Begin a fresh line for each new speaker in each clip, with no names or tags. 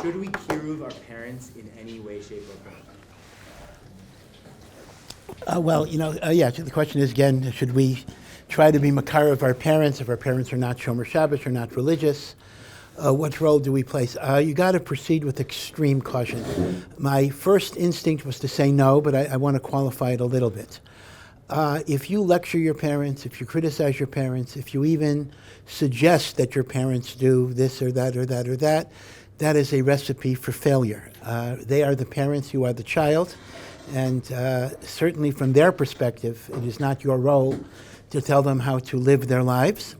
Should we kiruv our parents in any way, shape, or form?
The question is, again, should we try to be makar of our parents if our parents are not Shomer Shabbos or not religious? What role do we place? You got to proceed with extreme caution. My first instinct was to say no, but I want to qualify it a little bit. If you lecture your parents, if you criticize your parents, if you even suggest that your parents do this or that or that or that, that is a recipe for failure. They are the parents, you are the child, and certainly from their perspective, it is not your role to tell them how to live their lives.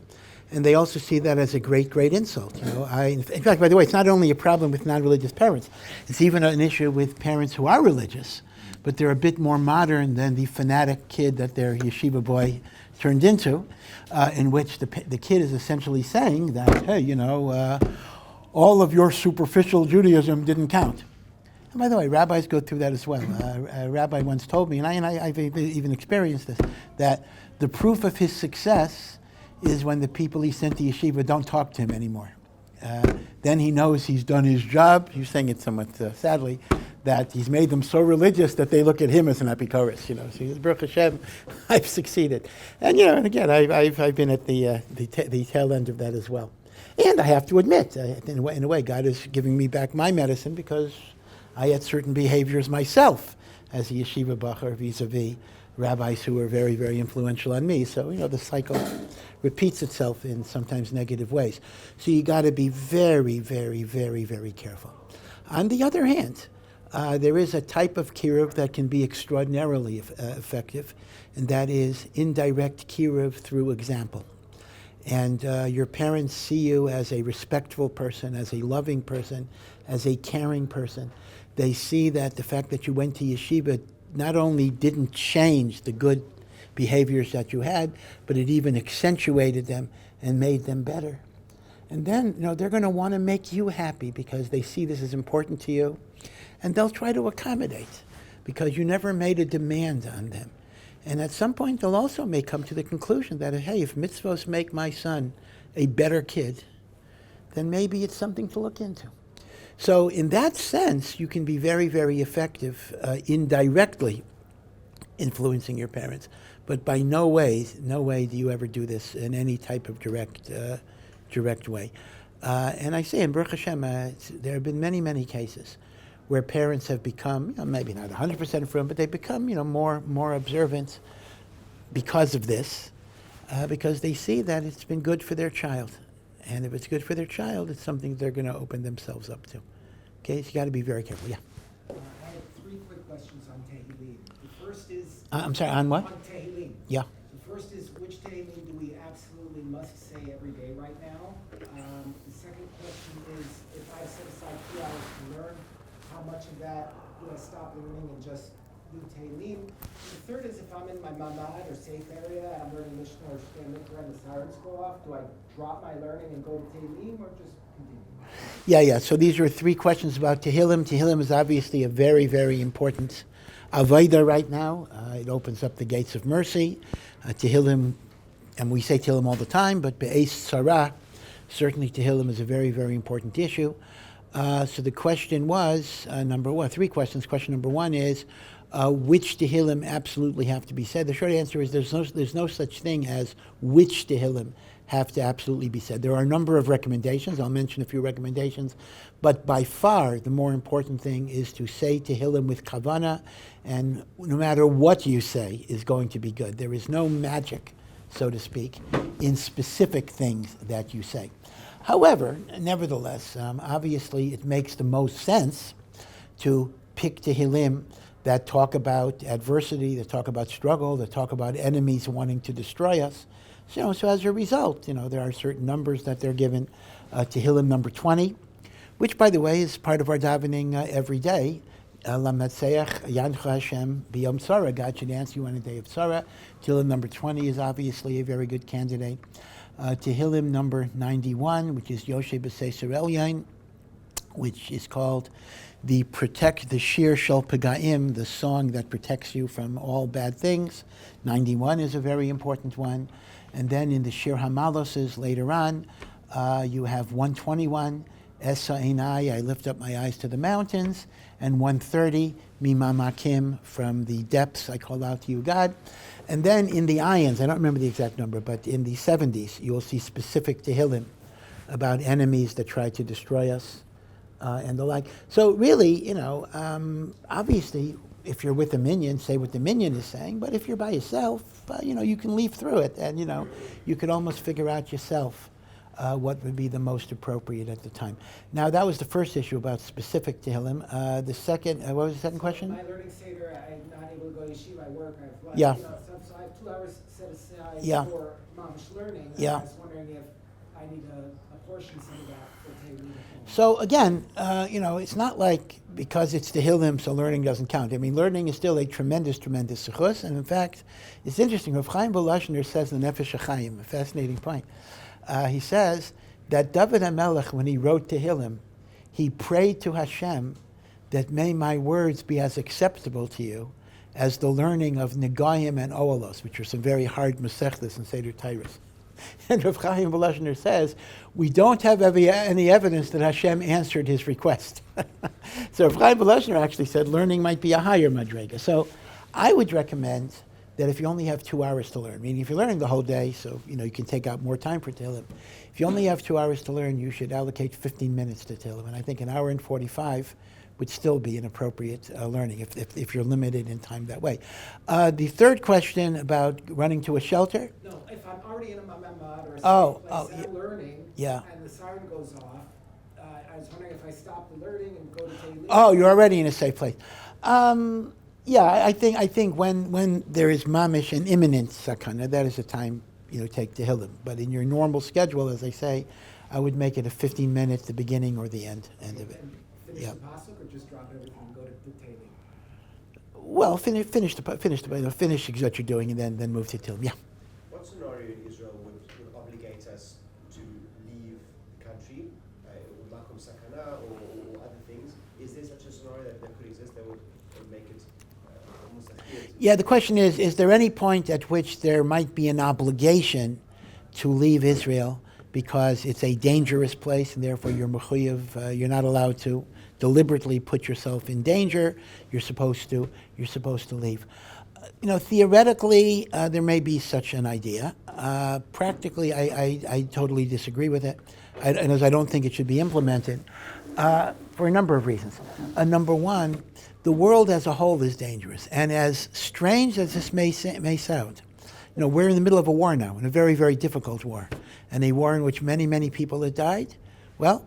And they also see that as a great, great insult. In fact, by the way, it's not only a problem with non-religious parents, it's even an issue with parents who are religious, but they're a bit more modern than the fanatic kid that their yeshiva boy turned into, in which the kid is essentially saying that, hey, all of your superficial Judaism didn't count. And by the way, rabbis go through that as well. A rabbi once told me, and I've even experienced this, that the proof of his success is when the people he sent to yeshiva don't talk to him anymore. Then he knows he's done his job. He's saying it somewhat sadly, that he's made them so religious that they look at him as an apikoros. So he says, Baruch Hashem, I've succeeded. And and again, I've been at the tail end of that as well. And I have to admit, in a way, God is giving me back my medicine because I had certain behaviors myself as a yeshiva bacher vis-a-vis rabbis who were very, very influential on me. So, the cycle repeats itself in sometimes negative ways. So you got to be very, very, very, very careful. On the other hand, there is a type of kiruv that can be extraordinarily effective, and that is indirect kiruv through example. And your parents see you as a respectful person, as a loving person, as a caring person. They see that the fact that you went to yeshiva not only didn't change the good behaviors that you had, but it even accentuated them and made them better. And then, they're going to want to make you happy because they see this is important to you. And they'll try to accommodate because you never made a demand on them. And at some point, they'll also may come to the conclusion that, hey, if mitzvos make my son a better kid, then maybe it's something to look into. So in that sense, you can be very, very effective indirectly influencing your parents. But by no way do you ever do this in any type of direct way. And I say, in Baruch Hashem, there have been many, many cases where parents have become, maybe not 100% from, but they become, more observant because of this, because they see that it's been good for their child. And if it's good for their child, it's something they're going to open themselves up to. Okay, so you got to be very careful. Yeah.
I have 3 quick questions on Tehillim. The first is...
I'm sorry, on what?
On Tehillim.
Yeah.
The first is, which Tehillim do we absolutely must say every day right now? The second question is, if I set aside 2 hours to learn, how much of that do I stop learning and just do Tehillim? The third is, if I'm in my mamad or safe area and I'm learning Mishnah or Shtem Mikra and the sirens go off, do I drop my learning and go to Tehillim or just continue?
Yeah. So these are 3 questions about Tehillim. Tehillim is obviously a very, very important avodah right now. It opens up the gates of mercy. Tehillim, and we say Tehillim all the time, but be'ez sarah, certainly Tehillim is a very, very important issue. So the question was, 3 questions. Question number 1 is, which Tehillim absolutely have to be said? The short answer is there's no such thing as which Tehillim have to absolutely be said. There are a number of recommendations. I'll mention a few recommendations. But by far, the more important thing is to say Tehillim with kavanah, and no matter what you say is going to be good. There is no magic, so to speak, in specific things that you say. However, nevertheless, obviously it makes the most sense to pick Tehillim that talk about adversity, that talk about struggle, that talk about enemies wanting to destroy us. So as a result, there are certain numbers that they're given. Tehillim number 20, which, by the way, is part of our davening every day. Lamatseach Yancha Hashem B'Yom Tzara. God should answer you on a day of Tzara. Tehillim number 20 is obviously a very good candidate. Tehillim number 91, which is Yoshe B'Seisur Elyain, which is called the Shir Shel Pagaim, the song that protects you from all bad things. 91 is a very important one. And then in the Shir Hamaloses later on, you have 121, Esa Einai, I lift up my eyes to the mountains. And 130, Mimamakim, from the depths, I call out to you, God. And then in the ayans, I don't remember the exact number, but in the 70s, you will see specific Tehillim about enemies that try to destroy us and the like. So really, obviously, if you're with a minion, say what the minion is saying. But if you're by yourself, you can leaf through it, and you could almost figure out yourself what would be the most appropriate at the time. Now, that was the first issue about specific Tehillim. The second, what was the second question?
My learning Seder, I'm not able to go to yeshiva. I work. I have
Yeah.
So I have 2 hours set aside
Yeah.
for mamish learning.
Yeah.
I was wondering if I need to apportion some of that for Tehillim.
So again, it's not like because it's Tehillim, so learning doesn't count. I mean, learning is still a tremendous, tremendous zechus. And in fact, it's interesting. Rav Chaim Volashner says in Nefesh HaChaim, a fascinating point. He says that David HaMelech, when he wrote Tehillim, he prayed to Hashem that may my words be as acceptable to you as the learning of Negayim and Oalos, which are some very hard Masechtas and Seder Tyrus. And Rav Chaim Volashner says, we don't have any evidence that Hashem answered his request. So Rav Chaim Volashner actually said learning might be a higher madrega. So I would recommend that if you only have 2 hours to learn, meaning if you're learning the whole day, so you can take out more time for Tehillim. If you only have 2 hours to learn, you should allocate 15 minutes to Tehillim. And I think an hour and 45 would still be an appropriate learning if you're limited in time that way. The third question about running to a shelter.
No, if I'm already in a mamamad or a
Oh,
place I'm learning,
yeah.
and the siren goes off, I was wondering if I stop the learning and go to Tehillim.
Oh, you're already in a safe place. I think when there is mamish and imminent sakana, that is a time take Tehillim. But in your normal schedule, as I say, I would make it a 15 minutes, the beginning or the end of it.
Finish
Yeah.
the pasuk or just drop everything and go to Tehillim?
Well, finish what you're doing, and then move to Tehillim. Yeah.
What scenario in Israel would obligate us to leave the country, makom sakana or other things? Is there such a scenario that could exist that would make it almost like
Yeah, the question is there any point at which there might be an obligation to leave Israel because it's a dangerous place and therefore you're mechuyev, you're not allowed to deliberately put yourself in danger, you're supposed to leave. Theoretically, there may be such an idea. Practically, I totally disagree with it, and as I don't think it should be implemented for a number of reasons. Number one, the world as a whole is dangerous, and as strange as this may sound, we're in the middle of a war now, in a very, very difficult war, and a war in which many, many people have died. Well,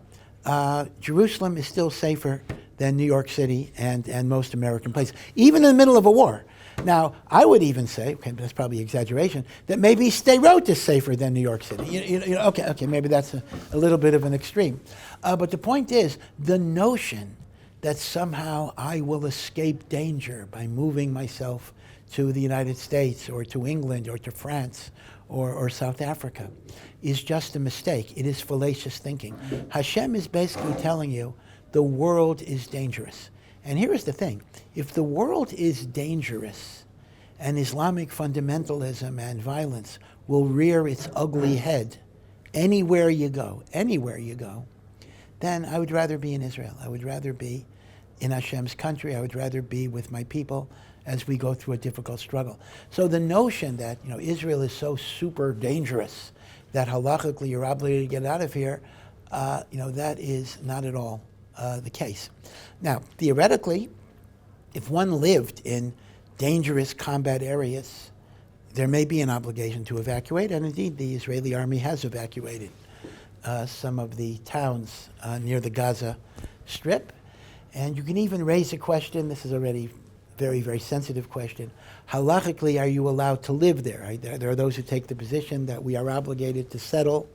Jerusalem is still safer than New York City and most American places, even in the middle of a war. Now, I would even say, okay, that's probably exaggeration, that maybe Sderot is safer than New York City. Okay, maybe that's a little bit of an extreme. But the point is, the notion that somehow I will escape danger by moving myself to the United States or to England or to France or South Africa is just a mistake. It is fallacious thinking. Hashem is basically telling you the world is dangerous. And here is the thing. If the world is dangerous and Islamic fundamentalism and violence will rear its ugly head anywhere you go, then I would rather be in Israel. I would rather be in Hashem's country. I would rather be with my people as we go through a difficult struggle. So the notion that Israel is so super dangerous that halachically you're obligated to get out of here, that is not at all the case. Now, theoretically, if one lived in dangerous combat areas, there may be an obligation to evacuate, and indeed the Israeli army has evacuated some of the towns near the Gaza Strip. And you can even raise a question, this is already a very, very sensitive question, halachically, are you allowed to live there? There are those who take the position that we are obligated to settle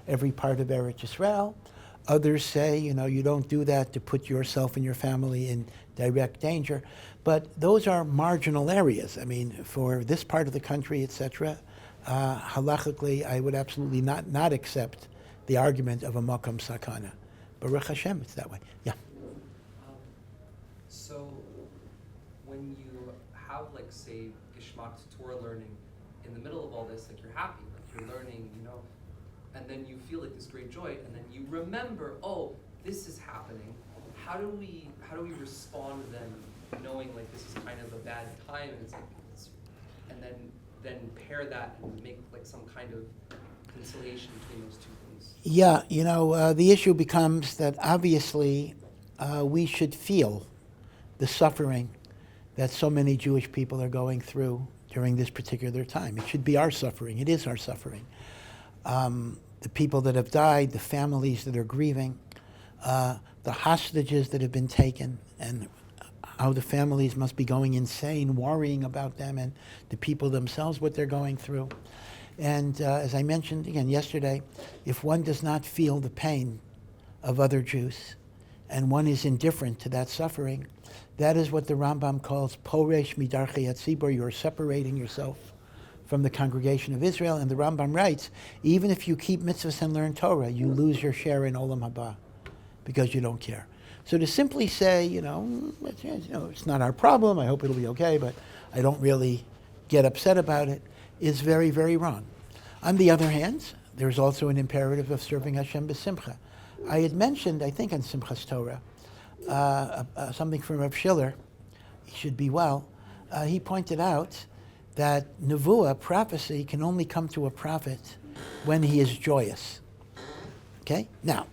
every part of Eretz Yisrael. Others say, you don't do that to put yourself and your family in direct danger. But those are marginal areas. I mean, for this part of the country, etc., halachically, I would absolutely not accept the argument of a makam sakana. Baruch Hashem, it's that way. Yeah.
So when you have, say, Gishmak Torah learning, in the middle of all this, you're happy, you're learning, and then you feel this great joy, and then you remember, this is happening, how do we respond then, knowing like this is kind of a bad time, and and then pair that and make like some kind of conciliation between those two things?
Yeah, the issue becomes that obviously we should feel the suffering that so many Jewish people are going through during this particular time. It should be our suffering. It is our suffering. The people that have died, the families that are grieving, the hostages that have been taken, and how the families must be going insane, worrying about them, and the people themselves, what they're going through. And as I mentioned again yesterday, if one does not feel the pain of other Jews, and one is indifferent to that suffering, that is what the Rambam calls poresh midarchei hatzibur. You're separating yourself from the congregation of Israel. And the Rambam writes, even if you keep mitzvahs and learn Torah, you lose your share in olam haba because you don't care. So to simply say, it's not our problem, I hope it'll be okay, but I don't really get upset about it, is very, very wrong. On the other hand, there's also an imperative of serving Hashem b'simcha. I had mentioned, I think on Simchas Torah, something from Rav Schiller, he should be well. He pointed out that nevuah, prophecy, can only come to a prophet when he is joyous. Okay? Now,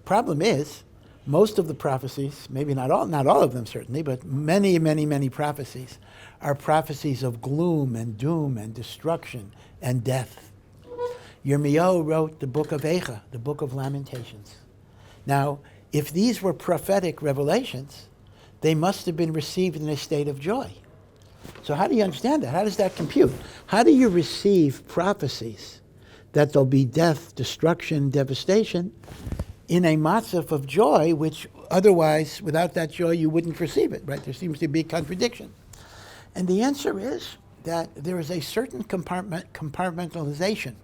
problem is, most of the prophecies, maybe not all of them certainly, but many, many, many prophecies are prophecies of gloom and doom and destruction and death. Yirmiyahu wrote the book of Eicha, the book of Lamentations. Now, if these were prophetic revelations, they must have been received in a state of joy. So how do you understand that? How does that compute? How do you receive prophecies that there'll be death, destruction, devastation in a matzav of joy, which otherwise, without that joy, you wouldn't receive it, right? There seems to be a contradiction. And the answer is that there is a certain compartmentalization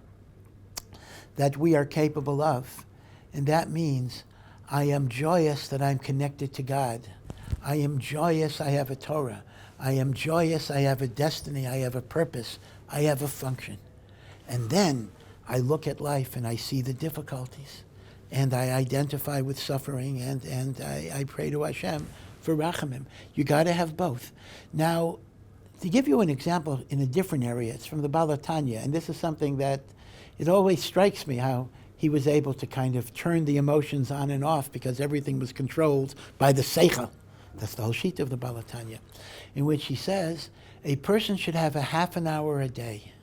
that we are capable of, and that means I am joyous that I'm connected to God. I am joyous I have a Torah. I am joyous I have a destiny, I have a purpose, I have a function. And then I look at life and I see the difficulties, and I identify with suffering, and I pray to Hashem for rachamim. You got to have both. Now, to give you an example in a different area, it's from the Balatanya, and this is something that it always strikes me how he was able to kind of turn the emotions on and off because everything was controlled by the seichel. That's the whole sheet of the Balatanya, in which he says a person should have a half an hour a day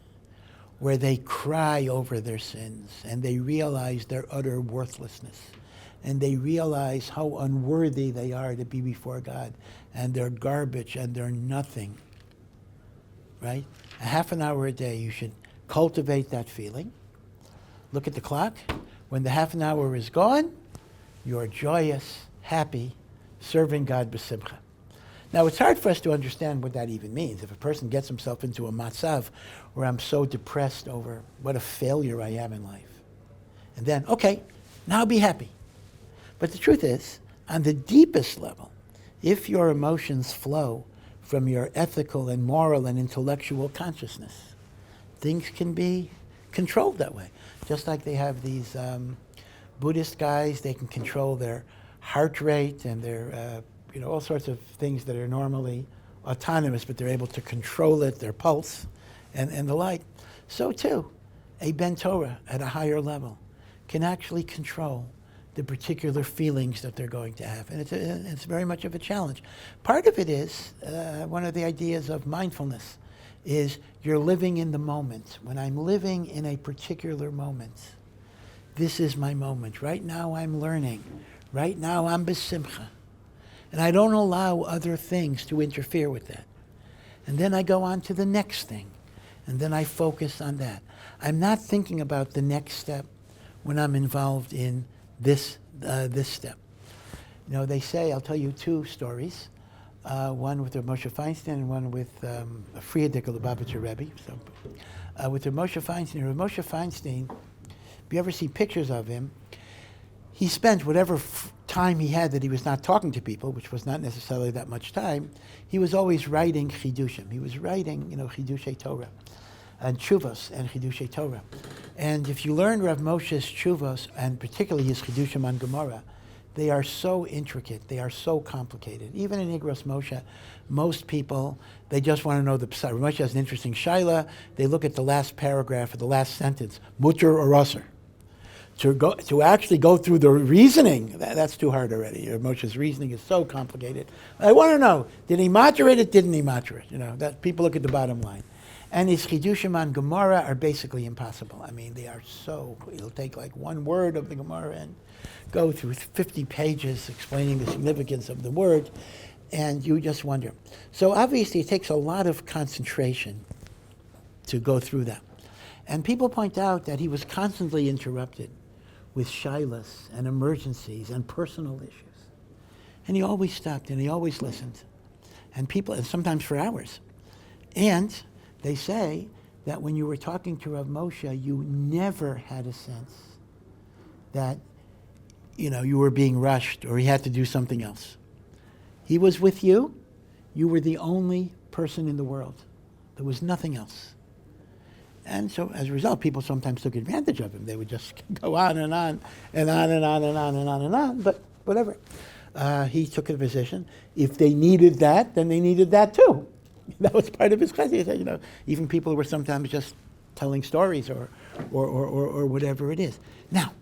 where they cry over their sins and they realize their utter worthlessness and they realize how unworthy they are to be before God and they're garbage and they're nothing, right? A half an hour a day, you should cultivate that feeling. Look at the clock. When the half an hour is gone, you're joyous, happy, serving God b'simcha. Now, it's hard for us to understand what that even means. If a person gets himself into a matzav where I'm so depressed over what a failure I am in life, and then, okay, now be happy. But the truth is, on the deepest level, if your emotions flow from your ethical and moral and intellectual consciousness, things can be controlled that way. Just like they have these Buddhist guys, they can control their heart rate and their, all sorts of things that are normally autonomous, but they're able to control it, their pulse, and the like. So too, a Ben Torah at a higher level can actually control the particular feelings that they're going to have. And it's very much of a challenge. Part of it is, one of the ideas of mindfulness is you're living in the moment. When I'm living in a particular moment, this is my moment. Right now I'm learning. Right now I'm b'simcha. And I don't allow other things to interfere with that. And then I go on to the next thing. And then I focus on that. I'm not thinking about the next step when I'm involved in this step. They say, I'll tell you two stories. One with Rav Moshe Feinstein and one with a Friedrich Lubavitcher Rebbe. So, with Rav Moshe Feinstein, if you ever see pictures of him, he spent whatever time he had that he was not talking to people, which was not necessarily that much time, he was always writing chidushim. He was writing, chidushei Torah, and tshuvos and chidushei Torah. And if you learn Rav Moshe's tshuvos, and particularly his chidushim on Gemara, They are so intricate. They are so complicated. Even in Igros Moshe, most people, they just want to know the Pshat. Moshe has an interesting shaila. They look at the last paragraph or the last sentence, mutter or aser. To actually go through the reasoning, that's too hard already. Moshe's reasoning is so complicated. I want to know, did he matter it? Didn't he matter it? That people look at the bottom line. And his chidushim on Gemara are basically impossible. I mean, they are so, it'll take like one word of the Gemara and go through 50 pages explaining the significance of the word, and you just wonder. So obviously it takes a lot of concentration to go through that. And people point out that he was constantly interrupted with shilas and emergencies and personal issues. And he always stopped and he always listened. And sometimes for hours. And they say that when you were talking to Rav Moshe, you never had a sense that, you were being rushed or he had to do something else. He was with you. You were the only person in the world. There was nothing else. And so as a result, people sometimes took advantage of him. They would just go on and on and on and on and on and on and on, but whatever. He took a position. If they needed that, then they needed that too. That was part of his chesed. Even people who were sometimes just telling stories or whatever it is. Now,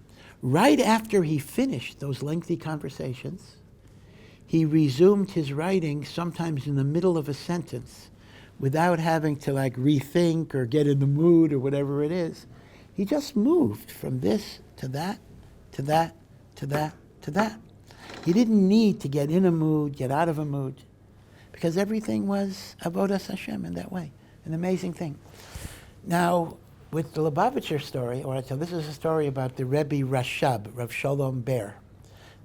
right after he finished those lengthy conversations, he resumed his writing sometimes in the middle of a sentence without having to rethink or get in the mood or whatever it is. He just moved from this to that, to that, to that, to that. He didn't need to get in a mood, get out of a mood, because everything was avodas Hashem in that way. An amazing thing. Now, with the Lubavitcher story, this is a story about the Rebbe Rashab, Rav Shalom Ber.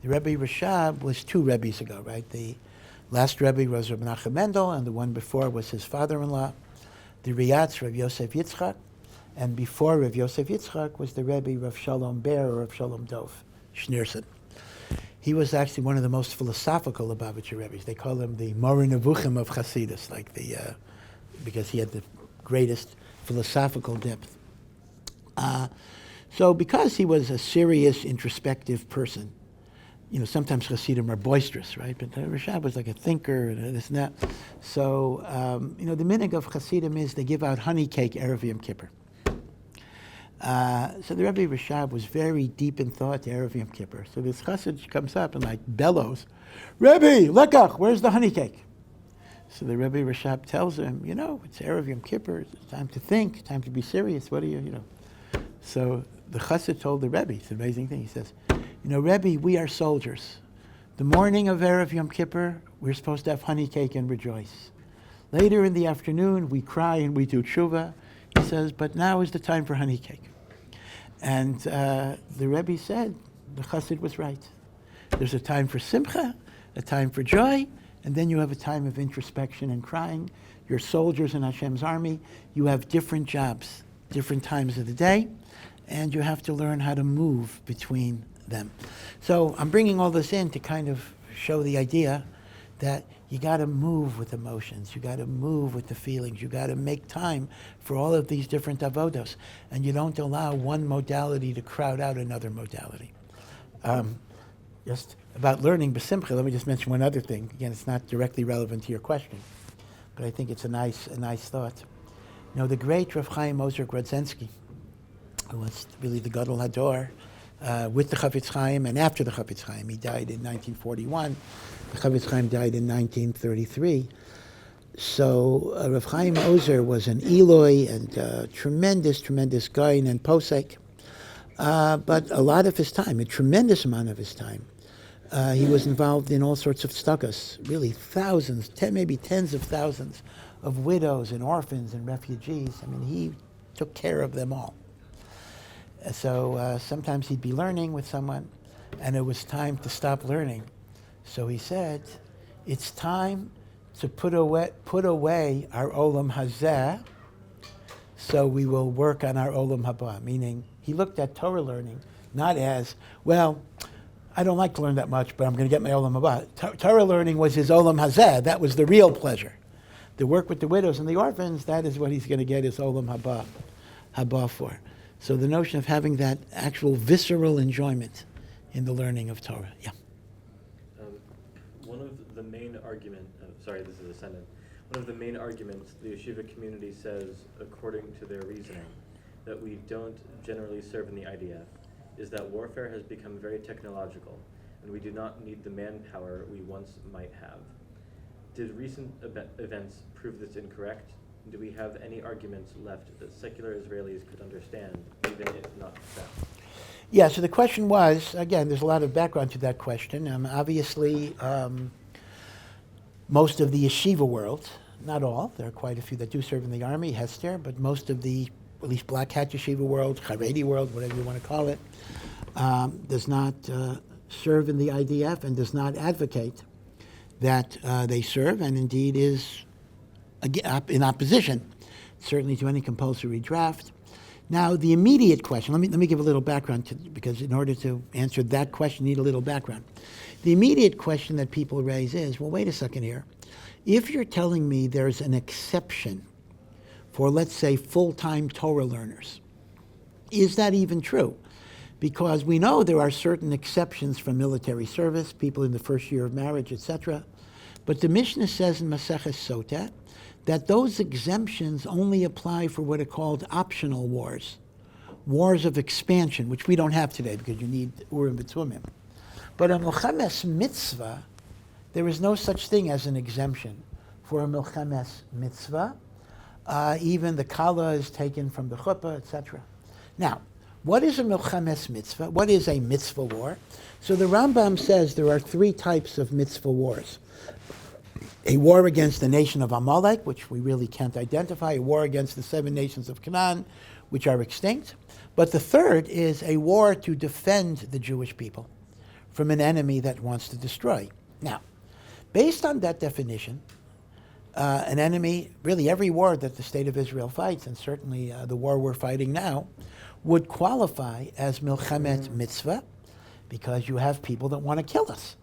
The Rebbe Rashab was 2 Rebbes ago, right? The last Rebbe was Reb Menachem Mendel, and the one before was his father-in-law, the Riyatz, Rav Yosef Yitzchak, and before Rav Yosef Yitzchak was the Rebbe Rav Shalom Ber or Rav Shalom Dov Schneerson. He was actually one of the most philosophical Lubavitcher Rebbes. They call him the Moreh Nevuchim of Hasidus, because he had the greatest philosophical depth. So because he was a serious, introspective person, sometimes Hasidim are boisterous, right? But Rashab was like a thinker and this and that. So, the minhag of Hasidim is they give out honey cake Erev Yom Kippur. So the Rebbe Rashab was very deep in thought to Erev Yom Kippur. So this chassid comes up and bellows, Rebbe, lekach, where's the honey cake? So the Rebbe Rashab tells him, it's Erev Yom Kippur, it's time to think, time to be serious, what do you. So the chassid told the Rebbe, it's an amazing thing, he says, Rebbe, we are soldiers. The morning of Erev Yom Kippur, we're supposed to have honey cake and rejoice. Later in the afternoon, we cry and we do teshuva. He says, but now is the time for honey cake. And the Rebbe said, the chassid was right. There's a time for simcha, a time for joy, and then you have a time of introspection and crying. You're soldiers in Hashem's army. You have different jobs, different times of the day, and you have to learn how to move between them. So I'm bringing all this in to kind of show the idea that you got to move with emotions. You got to move with the feelings. You got to make time for all of these different avodos, and you don't allow one modality to crowd out another modality. Just about learning b'simcha, let me just mention one other thing. Again, it's not directly relevant to your question, but I think it's a nice thought. The great Rav Chaim Ozer Grodzensky, who was really the Gadol Hador, with the Chafetz Chaim and after the Chafetz Chaim. He died in 1941. The Chafetz Chaim died in 1933. So Rav Chaim Ozer was an Eloi and tremendous guy and posek. But a lot of his time, a tremendous amount of his time, he was involved in all sorts of stuckas, really thousands, maybe tens of thousands of widows and orphans and refugees. He took care of them all. So sometimes he'd be learning with someone, and it was time to stop learning. So he said, it's time to put away our olam hazeh, so we will work on our olam haba. Meaning, he looked at Torah learning not as, well, I don't like to learn that much, but I'm going to get my olam haba. Torah learning was his olam hazeh. That was the real pleasure. The work with the widows and the orphans, that is what he's going to get his olam haba for. So the notion of having that actual visceral enjoyment in the learning of Torah. Yeah.
one of the main argument, sorry, this is a sentence. One of the main arguments the yeshiva community says, according to their reasoning, that we don't generally serve in the IDF, is that warfare has become very technological, and we do not need the manpower we once might have. Did recent events prove this incorrect? Do we have any arguments left that secular Israelis could understand, even if not accept?
Yeah, so the question was, again, there's a lot of background to that question. Obviously, most of the yeshiva world, not all, there are quite a few that do serve in the army, Hester, but most of the, at least black hat yeshiva world, Haredi world, whatever you want to call it, does not serve in the IDF and does not advocate that they serve, and indeed is in opposition, certainly, to any compulsory draft. Now, the immediate question, let me give a little background, because in order to answer that question, you need a little background. The immediate question that people raise is, well, wait a second here. If you're telling me there's an exception for, let's say, full-time Torah learners, is that even true? Because we know there are certain exceptions from military service, people in the first year of marriage, etc. But the Mishnah says in Maseches Sotah that those exemptions only apply for what are called optional wars, wars of expansion, which we don't have today because you need Urim v'Tumim. But a Milchemes mitzvah, there is no such thing as an exemption for a Milchemes mitzvah. Even the kala is taken from the chuppah, etc. Now, what is a Milchemes mitzvah? What is a mitzvah war? So the Rambam says there are three types of mitzvah wars. A war against the nation of Amalek, which we really can't identify, a war against the 7 nations of Canaan, which are extinct. But the third is a war to defend the Jewish people from an enemy that wants to destroy. Now, based on that definition, an enemy, really every war that the state of Israel fights, and certainly the war we're fighting now, would qualify as Milchemet mitzvah, because you have people that want to kill us.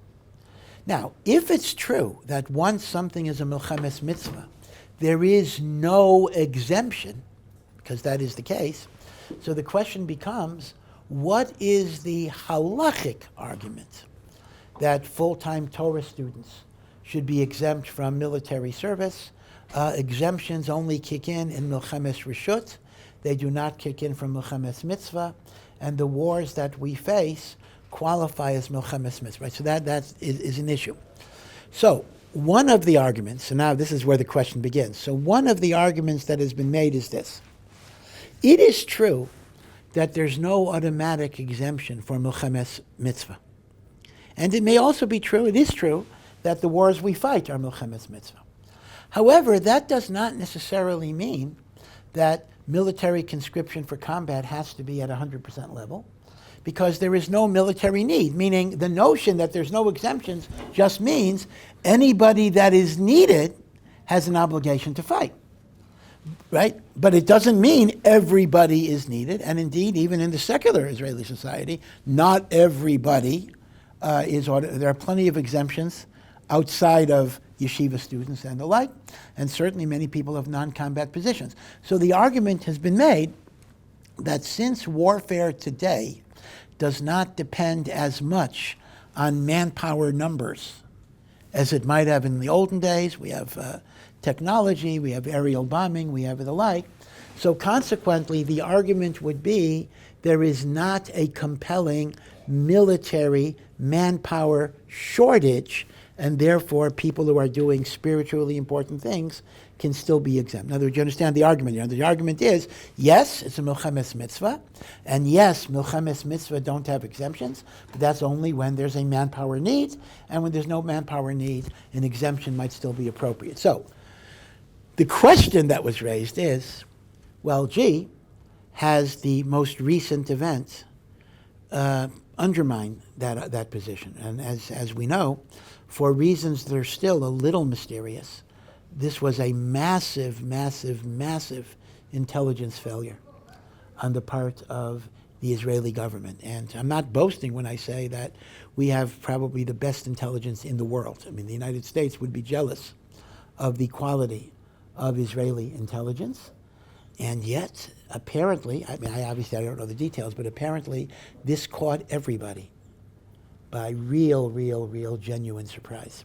Now, if it's true that once something is a Milchemes mitzvah, there is no exemption, because that is the case, so the question becomes, what is the halachic argument that full-time Torah students should be exempt from military service? Exemptions only kick in Milchemes Reshut. They do not kick in from Milchemes mitzvah, and the wars that we face qualify as Milchemes mitzvah. Right? So that is an issue. So one of the arguments, and now this is where the question begins. So one of the arguments that has been made is this. It is true that there's no automatic exemption for Milchemes mitzvah. And it may also be true, it is true, that the wars we fight are Milchemes mitzvah. However, that does not necessarily mean that military conscription for combat has to be at 100% level, because there is no military need, meaning the notion that there's no exemptions just means anybody that is needed has an obligation to fight, right? But it doesn't mean everybody is needed, and indeed, even in the secular Israeli society, not everybody is ordered. There are plenty of exemptions outside of yeshiva students and the like, and certainly many people have non-combat positions. So the argument has been made that since warfare today does not depend as much on manpower numbers as it might have in the olden days, we have technology, we have aerial bombing, we have the like. So consequently, the argument would be there is not a compelling military manpower shortage, and therefore people who are doing spiritually important things can still be exempt. In other words, you understand the argument. The argument is, yes, it's a Milchemes mitzvah, and yes, Milchemes mitzvah don't have exemptions, but that's only when there's a manpower need, and when there's no manpower need, an exemption might still be appropriate. So, the question that was raised is, well, gee, has the most recent event undermined that position? And as we know, for reasons that are still a little mysterious, this was a massive, massive, massive intelligence failure on the part of the Israeli government. And I'm not boasting when I say that we have probably the best intelligence in the world. I mean, the United States would be jealous of the quality of Israeli intelligence. And yet, apparently, I mean, I don't know the details, but apparently this caught everybody by real, genuine surprise.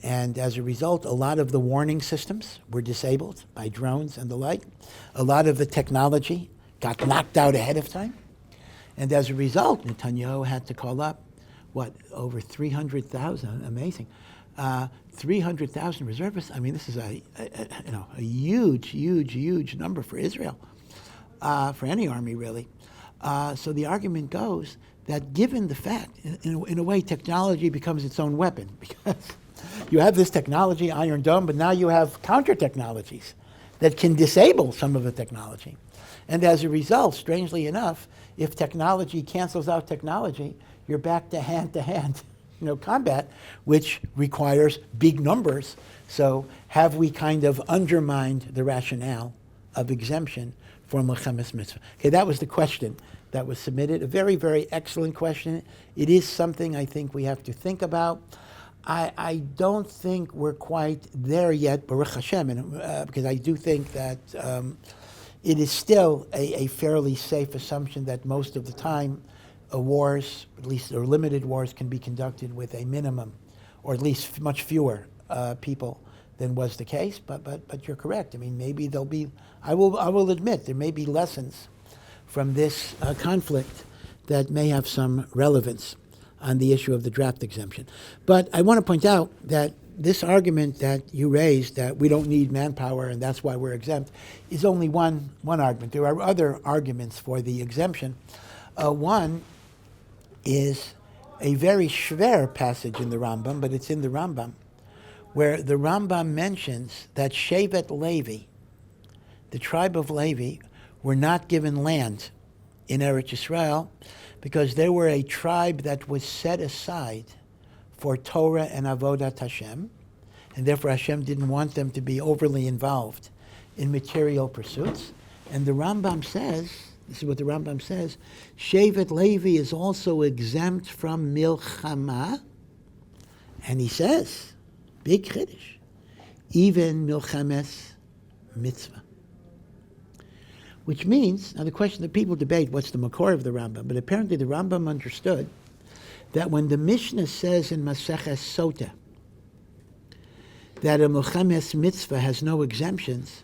And as a result, a lot of the warning systems were disabled by drones and the like. A lot of the technology got knocked out ahead of time. And as a result, Netanyahu had to call up, over 300,000, amazing, 300,000 reservists. I mean, this is a huge number for Israel, for any army really. So the argument goes that given the fact, in a way, technology becomes its own weapon, because you have this technology, Iron Dome, but now you have counter technologies that can disable some of the technology. And as a result, strangely enough, if technology cancels out technology, you're back to hand-to-hand combat, which requires big numbers. So have we kind of undermined the rationale of exemption for Milchemes Mitzvah? Okay, that was the question that was submitted. A very, very excellent question. It is something I think we have to think about. I don't think we're quite there yet, Baruch Hashem, because I do think that it is still a fairly safe assumption that most of the time wars, at least or limited wars, can be conducted with a minimum, or at least much fewer people than was the case. But you're correct. I mean, maybe there'll be. I will admit there may be lessons from this conflict that may have some relevance on the issue of the draft exemption. But I want to point out that this argument that you raised, that we don't need manpower and that's why we're exempt, is only one argument. There are other arguments for the exemption. One is a very schwer passage in the Rambam, but it's in the Rambam, where the Rambam mentions that Shevet Levi, the tribe of Levi, were not given land in Eretz Yisrael because they were a tribe that was set aside for Torah and Avodat Hashem, and therefore Hashem didn't want them to be overly involved in material pursuits. And the Rambam says, this is what the Rambam says, Shevet Levi is also exempt from milchama, and he says, big chiddush, even milchemes mitzvah. Which means, now the question that people debate, what's the makor of the Rambam? But apparently the Rambam understood that when the Mishnah says in Maseches Sota that a milchemes mitzvah has no exemptions,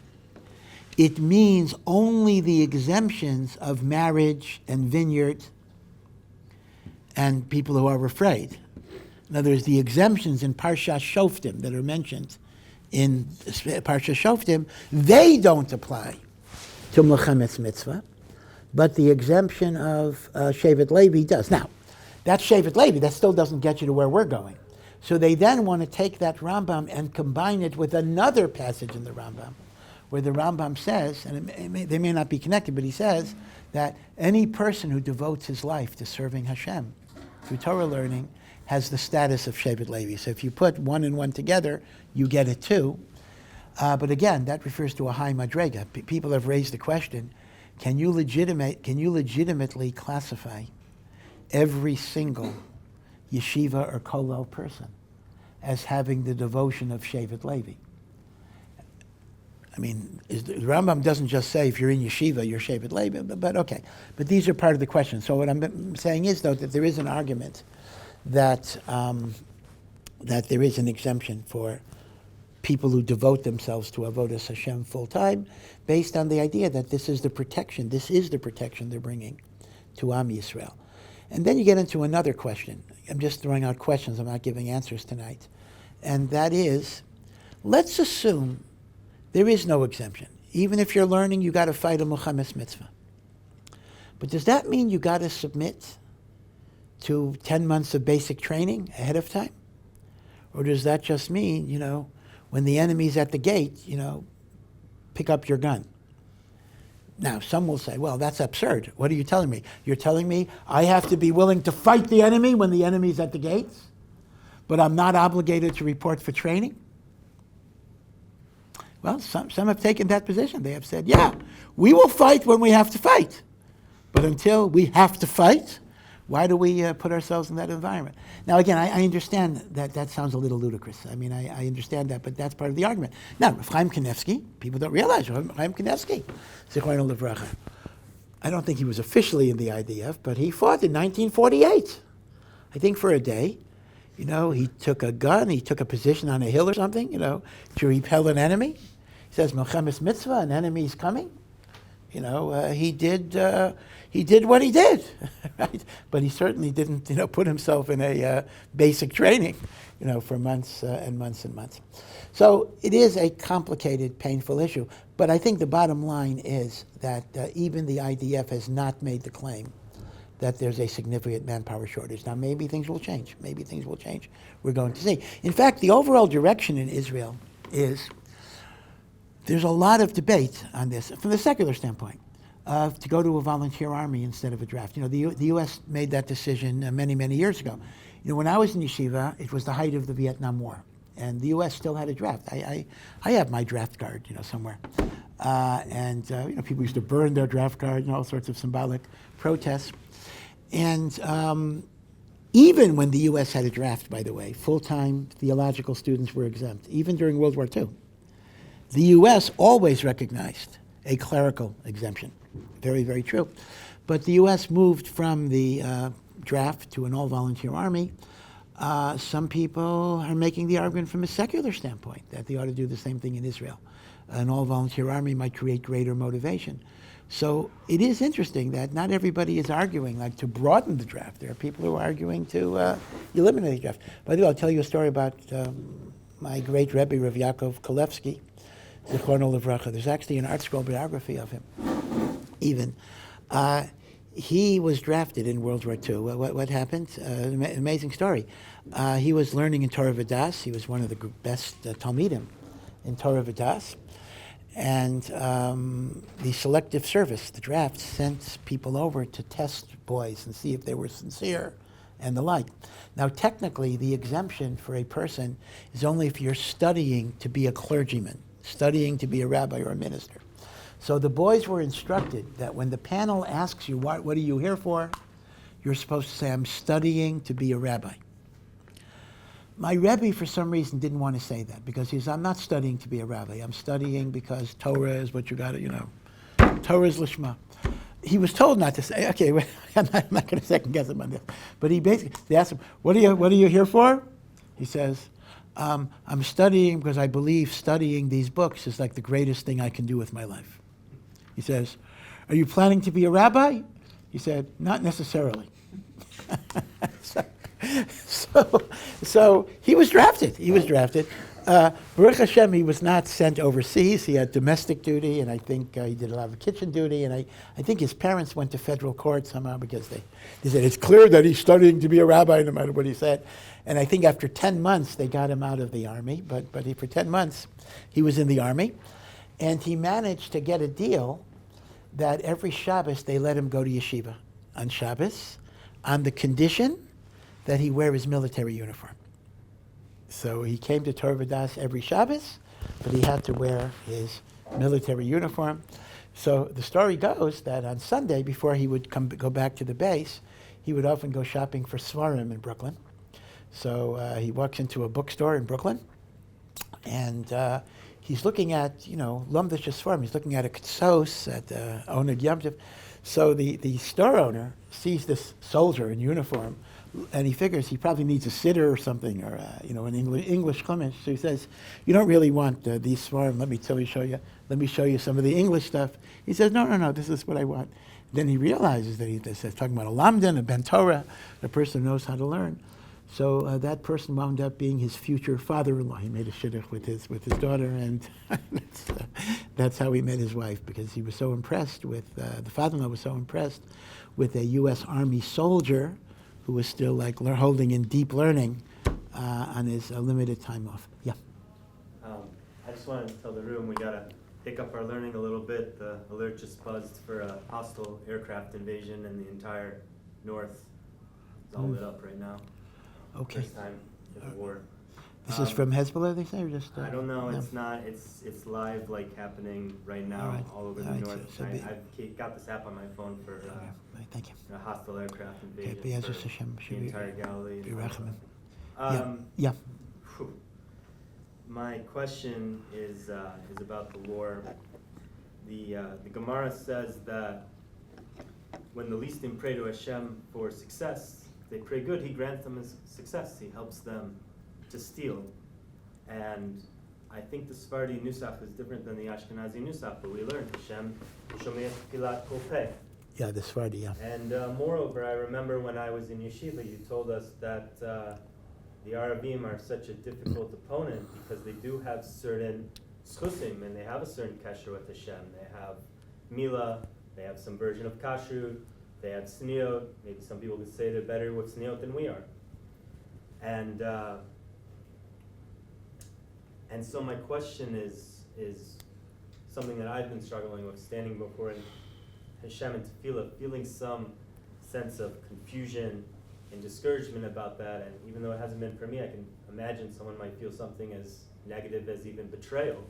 it means only the exemptions of marriage and vineyard and people who are afraid. In other words, the exemptions in Parsha Shoftim that are mentioned in Parsha Shoftim, they don't apply to Milchemes Mitzvah, but the exemption of Shevet Levi does. Now, that's Shevet Levi. That still doesn't get you to where we're going. So they then want to take that Rambam and combine it with another passage in the Rambam, where the Rambam says, and they may not be connected, but he says that any person who devotes his life to serving Hashem through Torah learning has the status of Shevet Levi. So if you put one and one together, you get it too. But again, that refers to a high madrega. People have raised the question: can you legitimately classify every single yeshiva or kollel person as having the devotion of Shevet Levi? I mean, the Rambam doesn't just say if you're in yeshiva, you're Shevet Levi, but okay. But these are part of the question. So what I'm saying is, though, that there is an argument that that there is an exemption for people who devote themselves to Avodas Hashem full time, based on the idea that this is the protection they're bringing to Am Yisrael. And then you get into another question. I'm just throwing out questions, I'm not giving answers tonight. And that is, let's assume there is no exemption. Even if you're learning, you got to fight a Milchemes Mitzvah. But does that mean you got to submit to 10 months of basic training ahead of time? Or does that just mean, when the enemy's at the gate, pick up your gun? Now, some will say, well, that's absurd. What are you telling me? You're telling me I have to be willing to fight the enemy when the enemy's at the gates, but I'm not obligated to report for training? Well, some have taken that position. They have said, yeah, we will fight when we have to fight. But until we have to fight, why do we put ourselves in that environment? Now, again, I understand that sounds a little ludicrous. I mean, I understand that, but that's part of the argument. Now, Rav Chaim Kanievsky, people don't realize, Rav Chaim Kanievsky, Zichrono Livracha, I don't think he was officially in the IDF, but he fought in 1948. I think for a day. He took a gun, he took a position on a hill or something, to repel an enemy. He says, Melchemes mitzvah, an enemy is coming. He did what he did, right? But he certainly didn't, put himself in a basic training, for months and months and months. So it is a complicated, painful issue. But I think the bottom line is that even the IDF has not made the claim that there's a significant manpower shortage. Now, maybe things will change. Maybe things will change. We're going to see. In fact, the overall direction in Israel is there's a lot of debate on this from the secular standpoint to go to a volunteer army instead of a draft. The U.S. made that decision many, many years ago. When I was in yeshiva, it was the height of the Vietnam War, and the U.S. still had a draft. I have my draft card, somewhere. People used to burn their draft card and all sorts of symbolic protests. And even when the U.S. had a draft, by the way, full-time theological students were exempt, even during World War II. The U.S. always recognized a clerical exemption. Very, very true. But the U.S. moved from the draft to an all-volunteer army. Some people are making the argument from a secular standpoint that they ought to do the same thing in Israel. An all-volunteer army might create greater motivation. So it is interesting that not everybody is arguing to broaden the draft. There are people who are arguing to eliminate the draft. By the way, I'll tell you a story about my great Rebbe, Rav Yaakov Kalevsky, Zichrono Livracha. There's actually an art scroll biography of him, even. He was drafted in World War II. What happened? Amazing story. He was learning in Torah V'das. He was one of the best Talmidim in Torah V'das. And the selective service, the draft, sent people over to test boys and see if they were sincere and the like. Now, technically, the exemption for a person is only if you're studying to be a clergyman, studying to be a rabbi or a minister. So the boys were instructed that when the panel asks you, what are you here for? You're supposed to say, I'm studying to be a rabbi. My Rebbe, for some reason, didn't want to say that because he says, I'm not studying to be a rabbi. I'm studying because Torah is what you got to, Torah is lishma. He was told not to say, okay, wait, I'm not going to second guess him on this. But they asked him, what are you here for? He says, I'm studying because I believe studying these books is like the greatest thing I can do with my life. He says, are you planning to be a rabbi? He said, not necessarily. So he was drafted. Baruch Hashem, he was not sent overseas. He had domestic duty, and I think he did a lot of kitchen duty. And I think his parents went to federal court somehow because they said it's clear that he's studying to be a rabbi no matter what he said. And I think after 10 months, they got him out of the army. But for 10 months, he was in the army. And he managed to get a deal that every Shabbos, they let him go to yeshiva on Shabbos on the condition that he wear his military uniform. So he came to Torah V'das every Shabbos, but he had to wear his military uniform. So the story goes that on Sunday, before he would go back to the base, he would often go shopping for Svarim in Brooklyn. So he walks into a bookstore in Brooklyn, and he's looking at, Lumdish Svarim. He's looking at a Ketzos, at Oneg Yom Tov. So the store owner sees this soldier in uniform, and he figures he probably needs a sitter or something, or an English chumash. So he says, "You don't really want these svarim. Let me show you some of the English stuff." He says, "No. This is what I want." Then he realizes that he's talking about a lamdan, a ben Torah, a person who knows how to learn. So that person wound up being his future father-in-law. He made a shidduch with his daughter, and that's how he met his wife, because he was so impressed with the father-in-law was so impressed with a U.S. Army soldier who was still holding in deep learning on his limited time off. Yeah.
I just wanted to tell the room we gotta pick up our learning a little bit. The alert just buzzed for a hostile aircraft invasion, and the entire north is all lit up right now.
Okay.
First time in the war.
This is from Hezbollah, they say, or just?
I don't know.
No.
It's not. It's live, happening right now, all over the north. I've got this app on my phone for
Right, thank you.
a hostile aircraft invasion
Okay,
for
Hashem,
the entire Galilee.
be rachamim.
Yeah.
Whew.
My question is about the war. The Gemara says that when the listim pray to Hashem for success,
they pray good, he grants them success. He helps them to steal. And I think the Sephardi Nusach is different than the Ashkenazi Nusach, but we learned Hashem Shomeach Pilat Kol Peh.
Yeah, the Sephardi, yeah.
And moreover, I remember when I was in yeshiva, you told us that the Arabim are such a difficult opponent because they do have certain schusim, and they have a certain kasher with Hashem. They have Mila, they have some version of kashrut, they have tzniot. Maybe some people could say they're better with tzniot than we are. And so my question is something that I've been struggling with, standing before Hashem and tefillah, feeling some sense of confusion and discouragement about that. And even though it hasn't been for me, I can imagine someone might feel something as negative as even betrayal,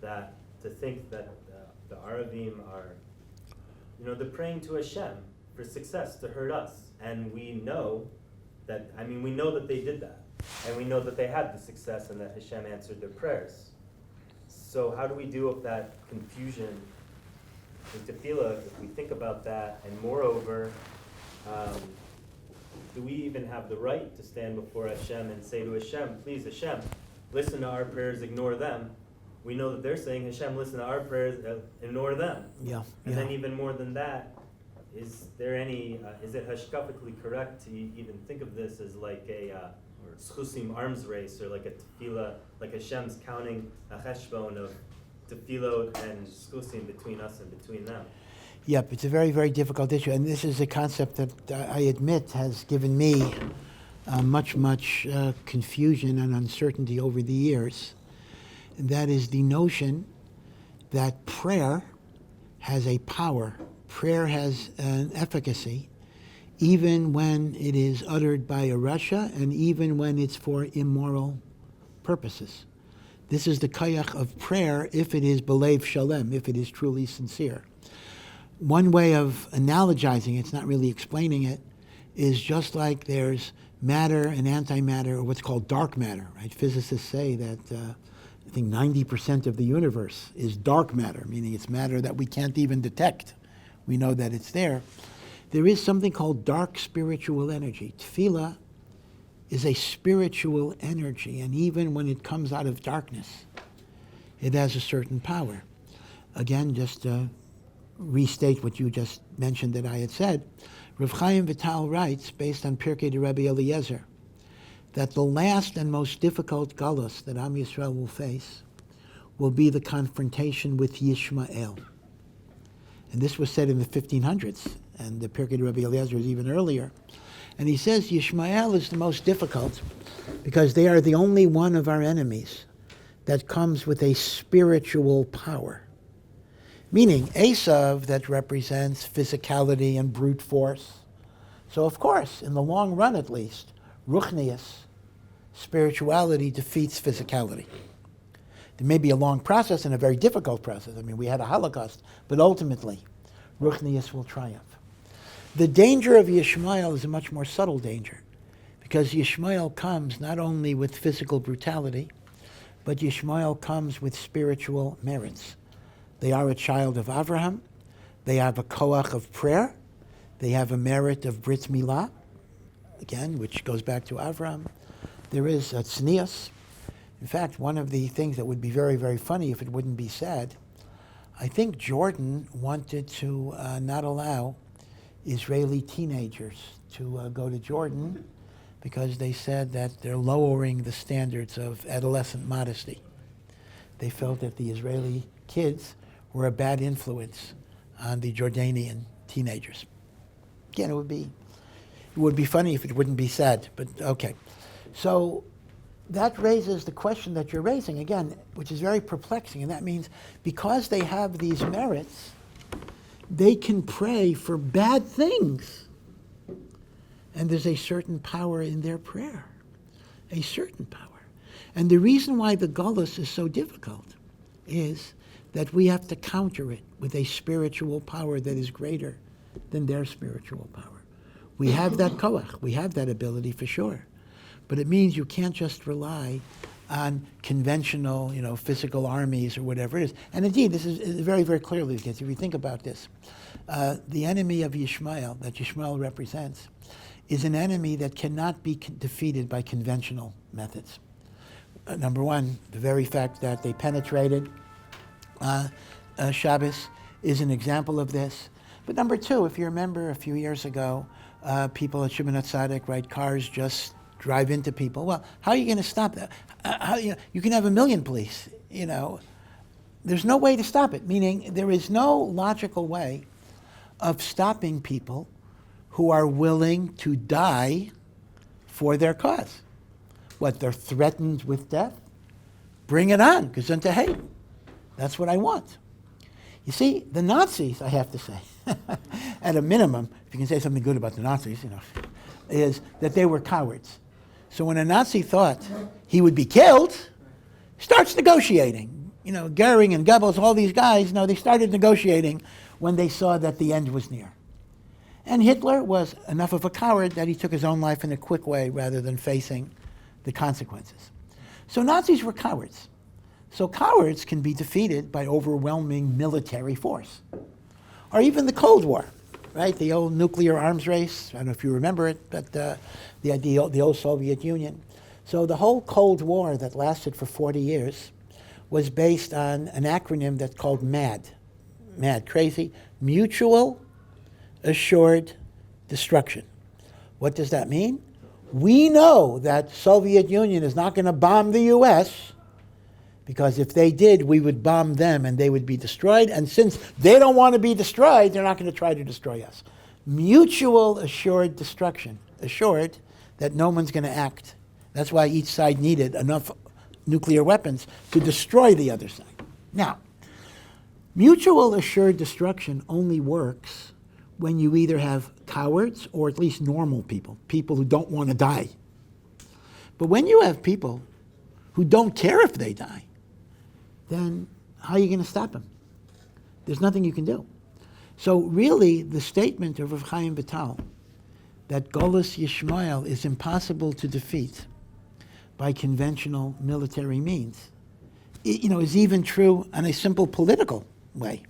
that to think that the Arabim are, they're praying to Hashem for success to hurt us. And we know that, we know that they did that. And we know that they had the success and that Hashem answered their prayers. So how do we deal with that confusion in tefillah if we think about that? And moreover, do we even have the right to stand before Hashem and say to Hashem, please Hashem, listen to our prayers, ignore them? We know that they're saying, Hashem, listen to our prayers, ignore them.
Yeah.
And then even more than that, is there any, is it hashkafically correct to even think of this as like a schusim arms race, or like a tefillah, like Hashem's counting a cheshbon of tefillot and schusim between us and between them?
Yep, it's a very, very difficult issue, and this is a concept that I admit has given me much confusion and uncertainty over the years. And that is the notion that prayer has a power, prayer has an efficacy, even when it is uttered by a rasha and even when it's for immoral purposes. This is the kayach of prayer if it is balev shalem, if it is truly sincere. One way of analogizing, it's not really explaining it, is just like there's matter and antimatter, or what's called dark matter, right? Physicists say that I think 90% of the universe is dark matter, meaning it's matter that we can't even detect. We know that it's there. There is something called dark spiritual energy. Tefillah is a spiritual energy, and even when it comes out of darkness, it has a certain power. Again, just to restate what you just mentioned that I had said, Rav Chaim Vital writes, based on Pirkei de Rabbi Eliezer, that the last and most difficult galus that Am Yisrael will face will be the confrontation with Yishmael. And this was said in the 1500s, and the Pirkei de Rabbi Eliezer is even earlier. And he says Yishmael is the most difficult because they are the only one of our enemies that comes with a spiritual power. Meaning Esav, that represents physicality and brute force. So of course, in the long run at least, ruchnius, spirituality defeats physicality. There may be a long process and a very difficult process. We had a Holocaust, but ultimately, ruchnius will triumph. The danger of Yishmael is a much more subtle danger, because Yishmael comes not only with physical brutality, but Yishmael comes with spiritual merits. They are a child of Avraham. They have a koach of prayer. They have a merit of brit milah, again, which goes back to Avraham. There is a tznius. In fact, one of the things that would be very, very funny if it wouldn't be said, I think Jordan wanted to not allow Israeli teenagers to go to Jordan because they said that they're lowering the standards of adolescent modesty. They felt that the Israeli kids were a bad influence on the Jordanian teenagers. Again, it would be funny if it wouldn't be said, but okay. So that raises the question that you're raising, again, which is very perplexing, and that means because they have these merits, they can pray for bad things. And there's a certain power in their prayer, a certain power. And the reason why the galus is so difficult is that we have to counter it with a spiritual power that is greater than their spiritual power. We have that koach, we have that ability for sure. But it means you can't just rely on conventional, physical armies or whatever it is. And indeed, this is very, very clearly the case. If you think about this, the enemy of Yishmael, that Yishmael represents, is an enemy that cannot be defeated by conventional methods. Number one, the very fact that they penetrated Shabbos is an example of this. But number two, if you remember a few years ago, people at Shimon HaTzadik, right, cars just drive into people. Well, how are you going to stop that? You can have 1 million police, There's no way to stop it, meaning there is no logical way of stopping people who are willing to die for their cause. What, they're threatened with death? Bring it on, gesund hate. That's what I want. You see, the Nazis, I have to say, at a minimum, if you can say something good about the Nazis, is that they were cowards. So when a Nazi thought he would be killed, he starts negotiating. Goering and Goebbels, all these guys, they started negotiating when they saw that the end was near. And Hitler was enough of a coward that he took his own life in a quick way rather than facing the consequences. So Nazis were cowards. So cowards can be defeated by overwhelming military force. Or even the Cold War, right? The old nuclear arms race. I don't know if you remember it, but the old Soviet Union. So the whole Cold War that lasted for 40 years was based on an acronym that's called MAD. MAD, crazy. Mutual Assured Destruction. What does that mean? We know that Soviet Union is not going to bomb the U.S. because if they did, we would bomb them and they would be destroyed. And since they don't want to be destroyed, they're not going to try to destroy us. Mutual assured destruction. Assured that no one's going to act. That's why each side needed enough nuclear weapons to destroy the other side. Now, mutual assured destruction only works when you either have cowards or at least normal people who don't want to die. But when you have people who don't care if they die, then how are you going to stop them? There's nothing you can do. So really, the statement of Rav Chaim Vital that Golus Yishmael is impossible to defeat by conventional military means, is even true on a simple political way.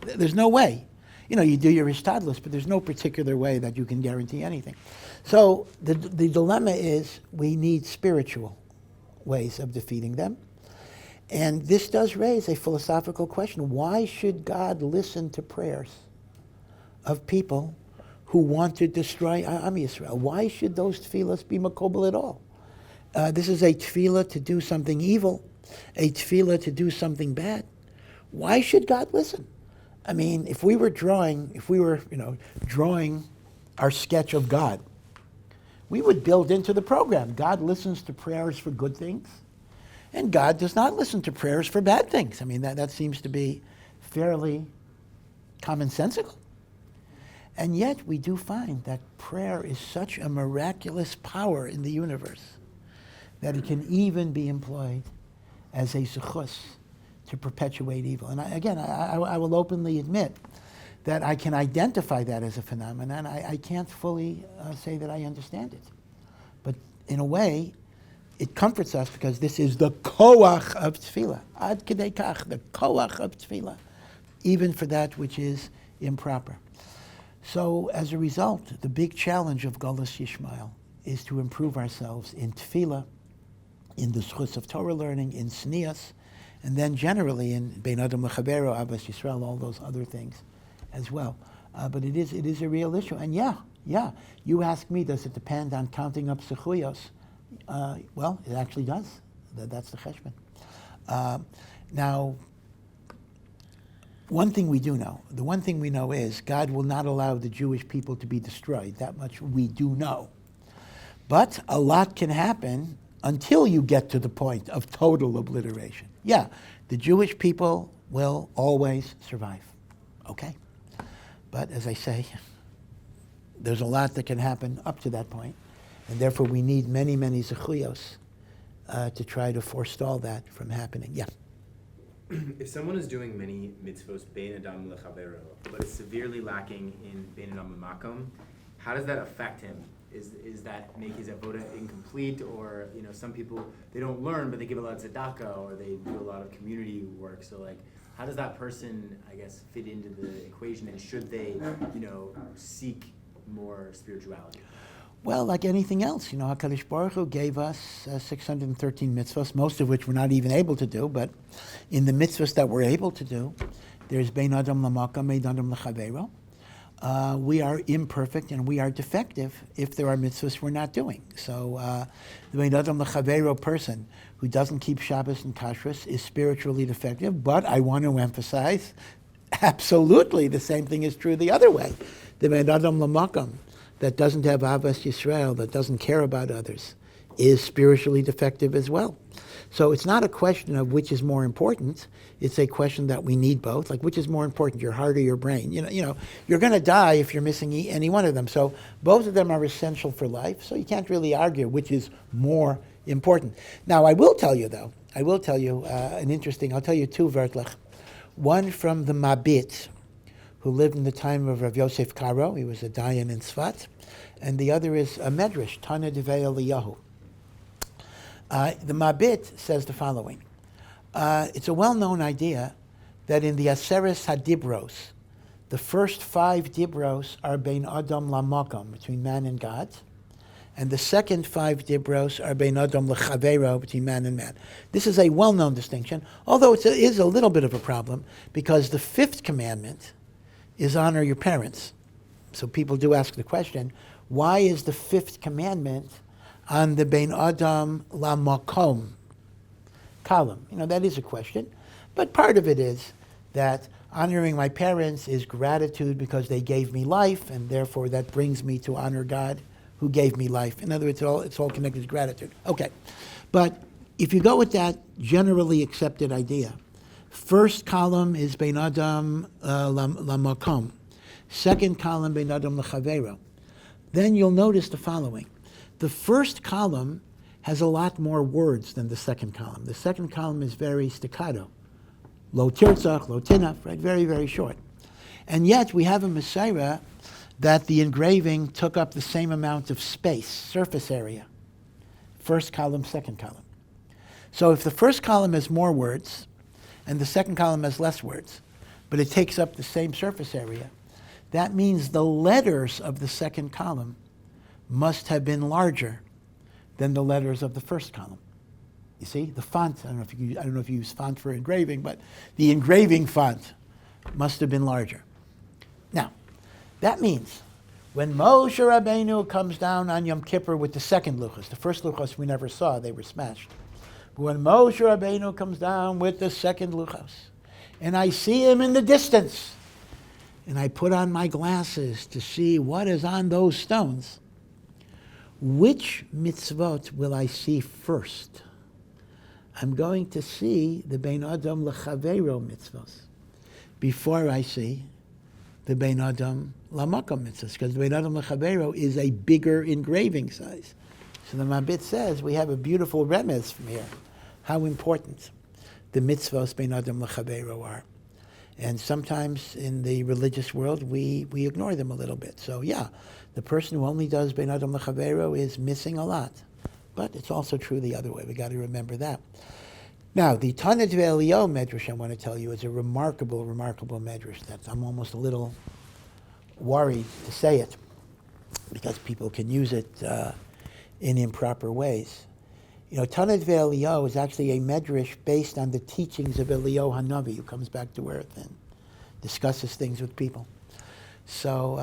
There's no way. You do your ishtadlus, but there's no particular way that you can guarantee anything. So the dilemma is we need spiritual ways of defeating them. And this does raise a philosophical question. Why should God listen to prayers of people who want to destroy Am Yisrael? Why should those tefillahs be makobel at all? This is a tefillah to do something evil, a tefillah to do something bad. Why should God listen? I mean, if we were drawing our sketch of God, we would build into the program. God listens to prayers for good things, and God does not listen to prayers for bad things. I mean, that seems to be fairly commonsensical. And yet we do find that prayer is such a miraculous power in the universe that it can even be employed as a zechus to perpetuate evil. And I will openly admit that I can identify that as a phenomenon. I can't fully say that I understand it. But in a way, it comforts us because this is the koach of tefillah. Ad kedei kach, the koach of tefillah, even for that which is improper. So as a result, the big challenge of Golus Yishmael is to improve ourselves in tefillah, in the zchus of Torah learning, in tznius, and then generally in Bein Adam L'Chavero, Abbas Yisrael, all those other things as well. But it is a real issue. And yeah, you ask me, does it depend on counting up zechuyos? Well, it actually does. That's the cheshbon. Now, one thing we do know, the one thing we know is God will not allow the Jewish people to be destroyed. That much we do know. But a lot can happen until you get to the point of total obliteration. Yeah, the Jewish people will always survive, okay? But as I say, there's a lot that can happen up to that point, and therefore we need many, many zechuyos to try to forestall that from happening. Yeah.
If someone is doing many mitzvos bein adam lechavero, but is severely lacking in bein adam l'makom, how does that affect him? Is that make his avoda incomplete, or some people they don't learn but they give a lot of tzedakah or they do a lot of community work? So how does that person, I guess, fit into the equation, and should they seek more spirituality?
Well, like anything else, HaKadosh Baruch Hu gave us 613 mitzvahs, most of which we're not even able to do, but in the mitzvahs that we're able to do, there's Bein Adam Lamakam, Bein Adam L'Chaveiro. We are imperfect and we are defective if there are mitzvahs we're not doing. So the Bein Adam L'Chaveiro person who doesn't keep Shabbos and Kashrus is spiritually defective, but I want to emphasize, absolutely the same thing is true the other way. The Bein Adam Lamakam that doesn't have Avas Yisrael, that doesn't care about others, is spiritually defective as well. So it's not a question of which is more important. It's a question that we need both. Like, which is more important, your heart or your brain? You're going to die if you're missing any one of them. So both of them are essential for life. So you can't really argue which is more important. Now, I will tell you, though, I'll tell you two vertlach. One from the Mabit, who lived in the time of Rav Yosef Karo. He was a dayan in Tzfat. And the other is a medrash, Tana Devei Eliyahu. The Mabit says the following. It's a well-known idea that in the Aseres HaDibros, the first 5 dibros are Bein Adam Lamakom, between man and God, and the second 5 dibros are Bein Adam L'Chaveiro, between man and man. This is a well-known distinction, although it is a little bit of a problem, because the 5th commandment is honor your parents. So people do ask the question, why is the 5th commandment on the Bein Adam Lamakom column? That is a question. But part of it is that honoring my parents is gratitude because they gave me life, and therefore that brings me to honor God who gave me life. In other words, it's all connected to gratitude. Okay. But if you go with that generally accepted idea, first column is Bein Adam Lamakom. Second column, Bein Adam L'Chaveiro. Then you'll notice the following. The first column has a lot more words than the second column. The second column is very staccato. Lo tirtzach, lo tinaf, right? Very, very short. And yet we have a Missiah that the engraving took up the same amount of space, surface area. First column, second column. So if the first column has more words and the second column has less words, but it takes up the same surface area, that means the letters of the second column must have been larger than the letters of the first column. You see, the font, I don't know if you use font for engraving, but the engraving font must have been larger. Now, that means when Moshe Rabbeinu comes down on Yom Kippur with the second luchos, the first luchos we never saw, they were smashed. But when Moshe Rabbeinu comes down with the second luchos, and I see him in the distance, and I put on my glasses to see what is on those stones, which mitzvot will I see first? I'm going to see the Bein Adam L'Chaveiro mitzvot before I see the Bein Adam Lamakom mitzvot, because the Bein Adam L'Chaveiro is a bigger engraving size. So the Mabit says we have a beautiful remez from here, how important the mitzvot Bein Adam L'Chaveiro are. And sometimes in the religious world, we ignore them a little bit. So yeah, the person who only does Bein Adam L'Chaveiro is missing a lot. But it's also true the other way. We got to remember that. Now, the Tana Devei Eliyahu medrash I want to tell you is a remarkable, remarkable medrash. I'm almost a little worried to say it because people can use it in improper ways. Tana Devei Eliyahu is actually a medrash based on the teachings of Eliyahu Hanavi, who comes back to earth and discusses things with people. So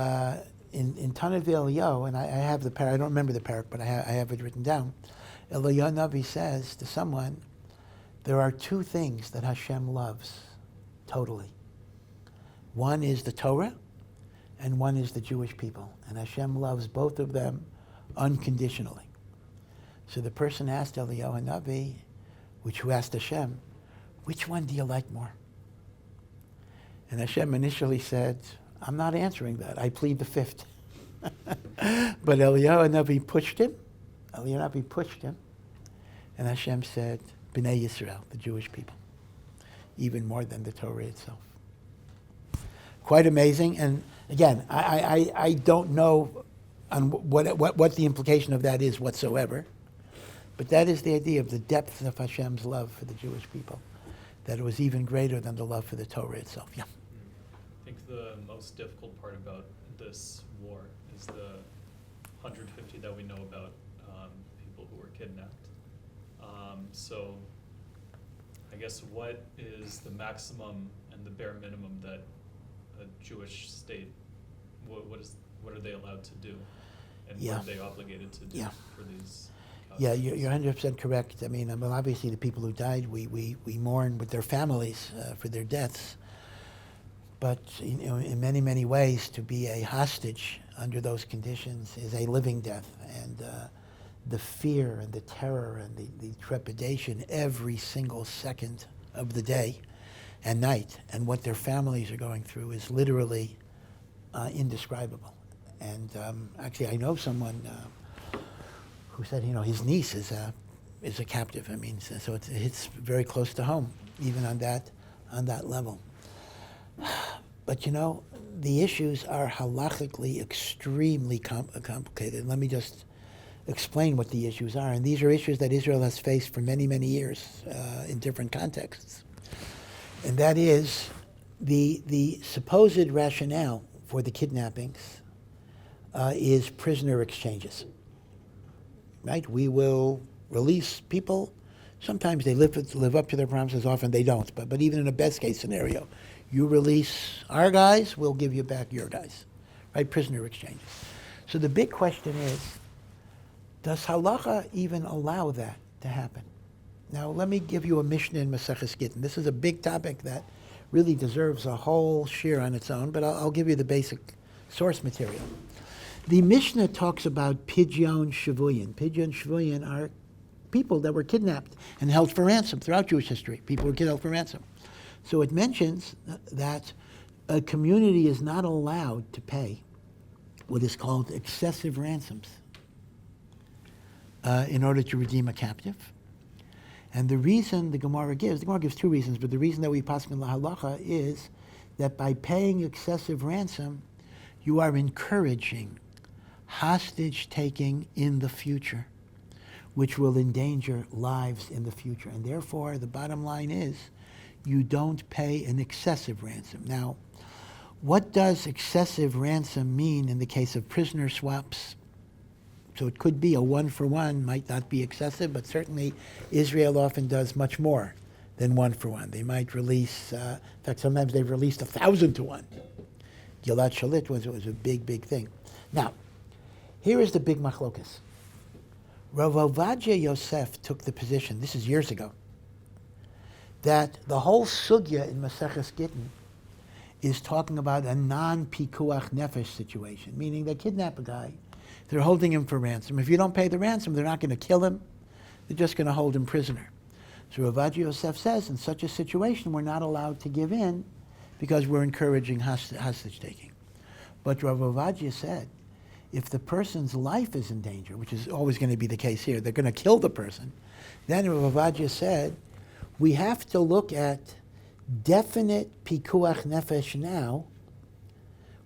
in Tana Devei Eliyahu, and I have the parak, I don't remember the parak, but I have it written down. Eliyahu Hanavi says to someone, there are 2 things that Hashem loves totally. One is the Torah, and one is the Jewish people. And Hashem loves both of them unconditionally. So the person asked Eliyahu Hanavi, who asked Hashem, which one do you like more? And Hashem initially said, I'm not answering that. I plead the 5th. But Eliyahu Hanavi pushed him. And Hashem said, B'nai Yisrael, the Jewish people, even more than the Torah itself. Quite amazing. And again, I don't know on what the implication of that is whatsoever. But that is the idea of the depth of Hashem's love for the Jewish people, that it was even greater than the love for the Torah itself. Yeah.
I think the most difficult part about this war is the 150 that we know about, people who were kidnapped. So I guess what is the maximum and the bare minimum that a Jewish state, what are they allowed to do? And
Yeah.
what are they obligated to do
Yeah.
for these?
Yeah, you're 100% correct. I mean, obviously the people who died, we mourn with their families for their deaths. But in many, many ways, to be a hostage under those conditions is a living death. And the fear and the terror and the trepidation every single second of the day and night, and what their families are going through is literally indescribable. And actually, I know someone who said, his niece is a captive. I mean, so it hits very close to home, even on that level. But the issues are halachically extremely complicated. Let me just explain what the issues are. And these are issues that Israel has faced for many, many years in different contexts. And that is the supposed rationale for the kidnappings is prisoner exchanges. Right? We will release people. Sometimes they live up to their promises. Often they don't. But even in a best case scenario, you release our guys, we'll give you back your guys. Right? Prisoner exchanges. So the big question is, does halacha even allow that to happen? Now, let me give you a Mishnah in Maseches Gittin. This is a big topic that really deserves a whole shir on its own, but I'll give you the basic source material. The Mishnah talks about pidyon shavuyin. Pidyon shavuyin are people that were kidnapped and held for ransom throughout Jewish history. People were held for ransom. So it mentions that a community is not allowed to pay what is called excessive ransoms in order to redeem a captive. And the reason the Gemara gives two reasons, but the reason that we paskin la halacha is that by paying excessive ransom, you are encouraging hostage taking in the future, which will endanger lives in the future. And therefore, the bottom line is, you don't pay an excessive ransom. Now, what does excessive ransom mean in the case of prisoner swaps? So it could be a one-for-one, might not be excessive, but certainly Israel often does much more than one-for-one. They might release, in fact, sometimes they've released 1,000 to 1. Gilad Shalit was a big, big thing. Now, here is the big machlokas. Rav Ovadia Yosef took the position, this is years ago, that the whole sugya in Maseches Gittin is talking about a non-pikuach nefesh situation, meaning they kidnap a guy, they're holding him for ransom. If you don't pay the ransom, they're not going to kill him, they're just going to hold him prisoner. So Rav Ovadia Yosef says, in such a situation, we're not allowed to give in because we're encouraging hostage taking. But Rav Ovadia said, if the person's life is in danger, which is always going to be the case here, they're going to kill the person, then Rav Ovadia said, we have to look at definite pikuach nefesh now,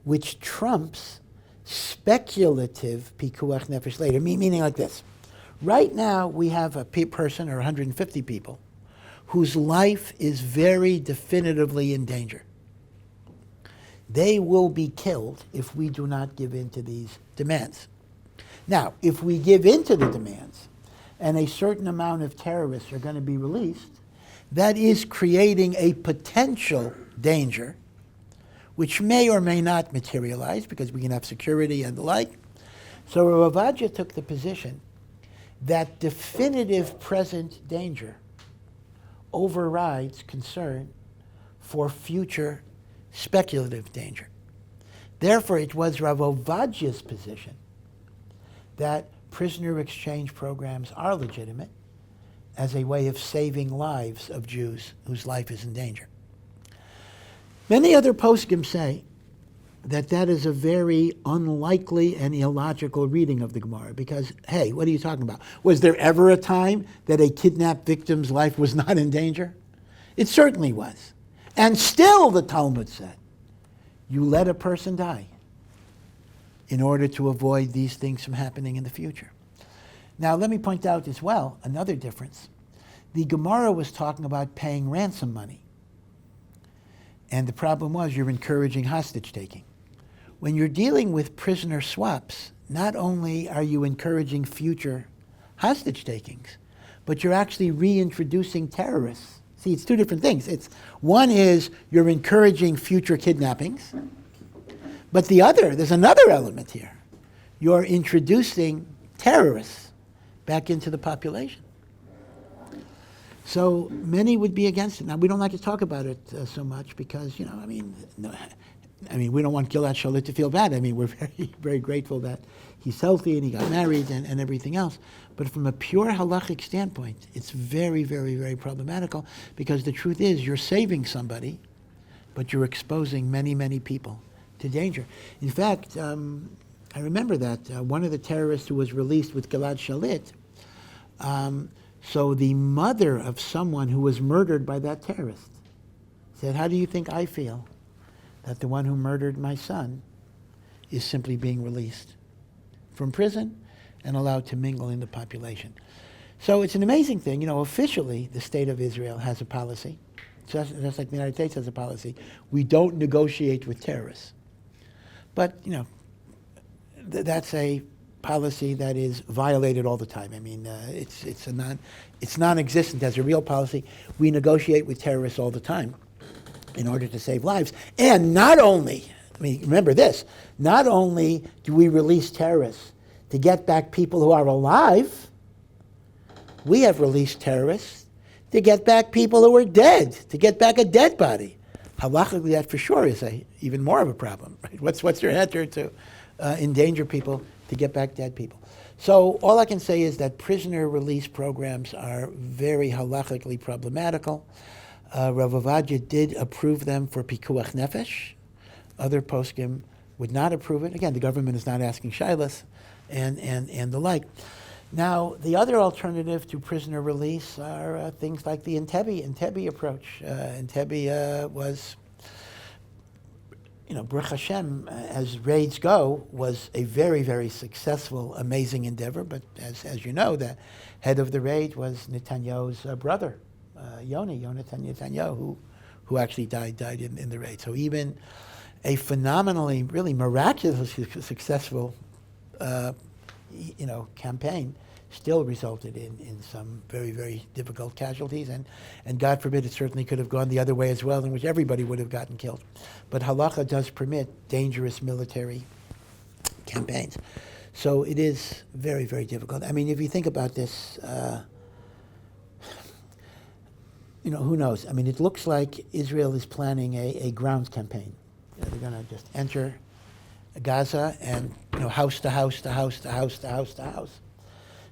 which trumps speculative pikuach nefesh later, meaning like this. Right now, we have a person, or 150 people, whose life is very definitively in danger. They will be killed if we do not give in to these demands. Now, if we give in to the demands, and a certain amount of terrorists are going to be released, that is creating a potential danger, which may or may not materialize, because we can have security and the like. So Rav Ovadia took the position that definitive present danger overrides concern for future speculative danger. Therefore, it was Rav Ovadia's position that prisoner exchange programs are legitimate as a way of saving lives of Jews whose life is in danger. Many other poskim say that that is a very unlikely and illogical reading of the Gemara because, hey, what are you talking about? Was there ever a time that a kidnapped victim's life was not in danger? It certainly was. And still, the Talmud said, you let a person die in order to avoid these things from happening in the future. Now, let me point out as well another difference. The Gemara was talking about paying ransom money. And the problem was you're encouraging hostage taking. When you're dealing with prisoner swaps, not only are you encouraging future hostage takings, but you're actually reintroducing terrorists. See, it's two different things. One is you're encouraging future kidnappings, but there's another element here. You're introducing terrorists back into the population. So many would be against it. Now, we don't like to talk about it so much because, we don't want Gilad Shalit to feel bad. We're very, very grateful that he's healthy and he got married and everything else. But from a pure halachic standpoint, it's very, very, very problematical because the truth is you're saving somebody, but you're exposing many, many people to danger. In fact, I remember that one of the terrorists who was released with Gilad Shalit, so the mother of someone who was murdered by that terrorist said, how do you think I feel that the one who murdered my son is simply being released from prison and allowed to mingle in the population? So it's an amazing thing. Officially, the state of Israel has a policy, just like the United States has a policy. We don't negotiate with terrorists. But, that's a policy that is violated all the time. It's non-existent as a real policy. We negotiate with terrorists all the time in order to save lives. And not only, remember this, not only do we release terrorists to get back people who are alive, we have released terrorists to get back people who are dead, to get back a dead body. Halachically, that for sure is even more of a problem. Right? What's your answer to endanger people to get back dead people? So all I can say is that prisoner release programs are very halachically problematical. Rav Ovadia did approve them for pikuach nefesh. Other poskim would not approve it. Again, the government is not asking shilas and the like. Now, the other alternative to prisoner release are things like the Entebbe approach. Entebbe was, Baruch Hashem, as raids go, was a very, very successful, amazing endeavor. But as you know, the head of the raid was Netanyahu's brother, Yonatan Netanyahu, who actually died in the raid. So even a phenomenally, really miraculously successful campaign still resulted in some very, very difficult casualties, and God forbid it certainly could have gone the other way as well, in which everybody would have gotten killed. But halacha does permit dangerous military campaigns. So it is very, very difficult. If you think about this, who knows? It looks like Israel is planning a ground campaign. They're going to just enter Gaza and house to house to house to house to house to house.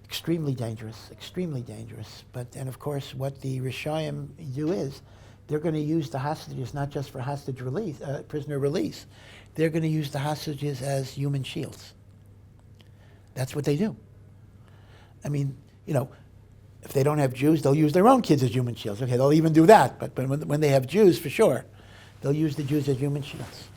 Extremely dangerous. And of course, what the Rishayim do is they're going to use the hostages not just for hostage release, prisoner release. They're going to use the hostages as human shields. That's what they do. If they don't have Jews, they'll use their own kids as human shields. Okay, they'll even do that. But when they have Jews, for sure, they'll use the Jews as human shields.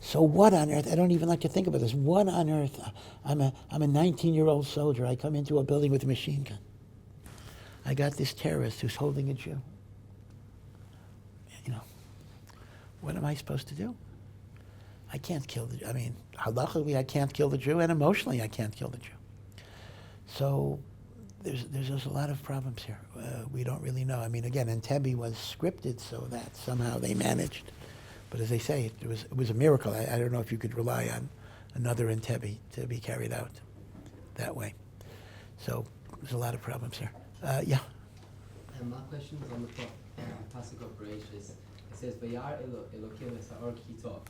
So what on earth? I don't even like to think about this. What on earth? I'm a 19-year-old soldier. I come into a building with a machine gun. I got this terrorist who's holding a Jew. What am I supposed to do? I can't kill the Jew. Halachically, I can't kill the Jew, and emotionally, I can't kill the Jew. So there's a lot of problems here. We don't really know. Again, Entebbe was scripted so that somehow they managed. But as they say, it was a miracle. I don't know if you could rely on another Entebbe to be carried out that way. So there's a lot of problems here. Yeah.
My question is on the pasuk of Bereshis. It says, "Vayar Elokim esa'or kitov,"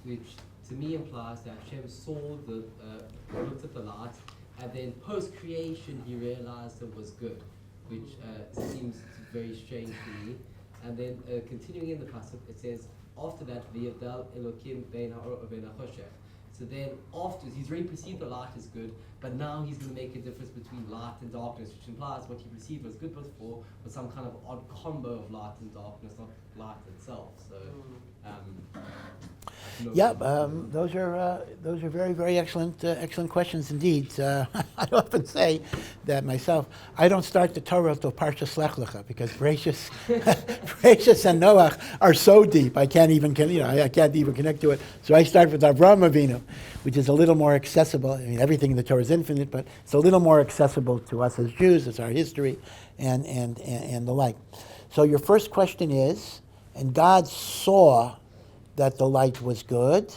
which to me implies that Hashem saw looked at the light, and then post-creation he realized it was good, which seems very strange to me. And then continuing in the pasuk, it says, after that, V'yavdal Elokim bein ha'or u'bein ha'choshech. So then afterwards, he's already perceived the light is good, but now he's going to make a difference between light and darkness, which implies what he perceived was good before was some kind of odd combo of light and darkness, not light itself. So,
those are very, very excellent questions indeed. I often say that myself. I don't start the Torah till Parshas Lech Lecha because Bereshis and Noach are so deep. I can't even connect to it. So I start with Avraham Avinu, which is a little more accessible. I mean, everything in the Torah is infinite, but it's a little more accessible to us as Jews. It's our history and the like. So your first question is, and God saw that the light was good,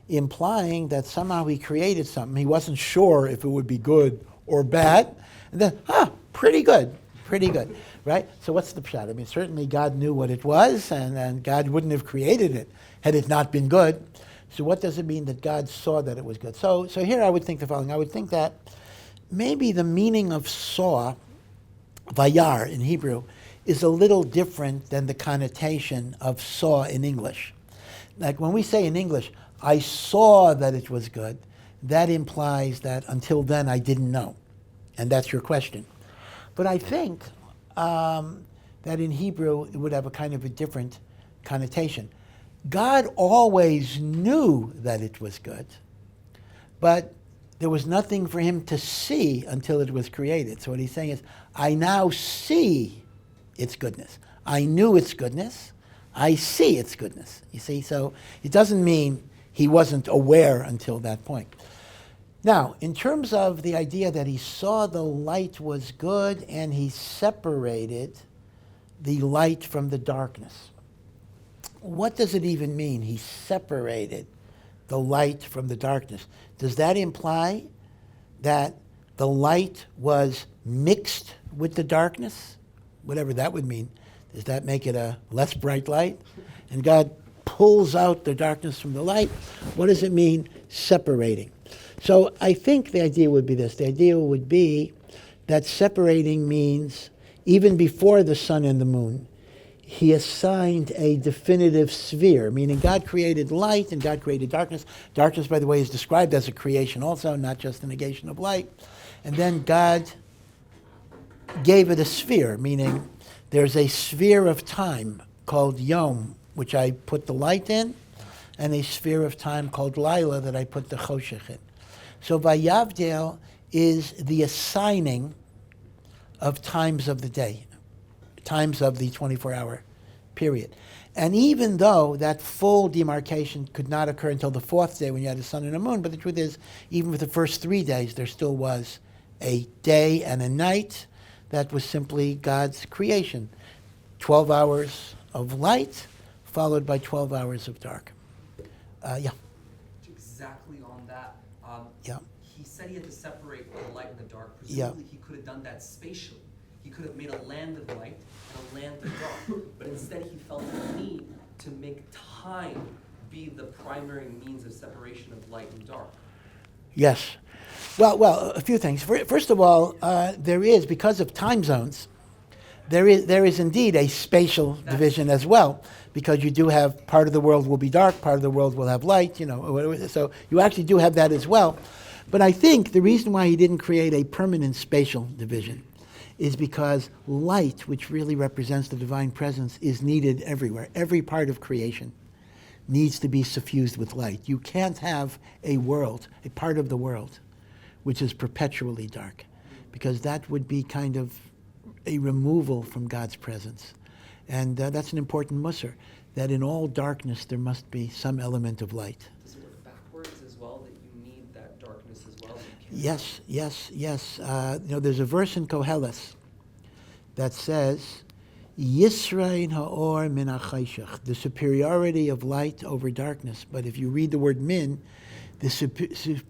implying that somehow he created something. He wasn't sure if it would be good or bad. And then, pretty good, right? So what's the pshat? I mean, certainly God knew what it was, and God wouldn't have created it had it not been good. So what does it mean that God saw that it was good? So here I would think the following. I would think that maybe the meaning of saw, vayar in Hebrew, is a little different than the connotation of saw in English. Like when we say in English, I saw that it was good, that implies that until then I didn't know. And that's your question. But I think that in Hebrew it would have a kind of a different connotation. God always knew that it was good, but there was nothing for him to see until it was created. So what he's saying is, I now see its goodness. I knew its goodness. I see its goodness. You see, so it doesn't mean he wasn't aware until that point. Now, in terms of the idea that he saw the light was good and he separated the light from the darkness, what does it even mean? He separated the light from the darkness. Does that imply that the light was mixed with the darkness? Whatever that would mean. Does that make it a less bright light? And God pulls out the darkness from the light. What does it mean, separating? So I think the idea would be this. The idea would be that separating means even before the sun and the moon, he assigned a definitive sphere, meaning God created light and God created darkness. Darkness, by the way, is described as a creation also, not just the negation of light. And then God gave it a sphere, meaning there's a sphere of time called Yom, which I put the light in, and a sphere of time called Laila that I put the Choshech in. So Vayavdel is the assigning of times of the day, times of the 24-hour period. And even though that full demarcation could not occur until the fourth day when you had a sun and a moon, but the truth is, even for the first 3 days, there still was a day and a night. That was simply God's creation. 12 hours of light followed by 12 hours of dark.
Exactly on that.
Yeah.
He said he had to separate the light and the dark.
Yeah.
Presumably he could have done that spatially. He could have made a land of light and a land of dark. But instead he felt the need to make time be the primary means of separation of light and dark.
Yes. Well, a few things. First of all, there is, because of time zones, there is indeed a spatial division as well, because you do have part of the world will be dark, part of the world will have light, so you actually do have that as well. But I think the reason why he didn't create a permanent spatial division is because light, which really represents the divine presence, is needed everywhere. Every part of creation needs to be suffused with light. You can't have a world, a part of the world, which is perpetually dark, because that would be kind of a removal from God's presence. And that's an important musar, that in all darkness there must be some element of light.
Does it work backwards as well, that you need that darkness as well?
Yes. There's a verse in Koheles that says, Yisrain ha'or min ha'chayshach, the superiority of light over darkness. But if you read the word min, the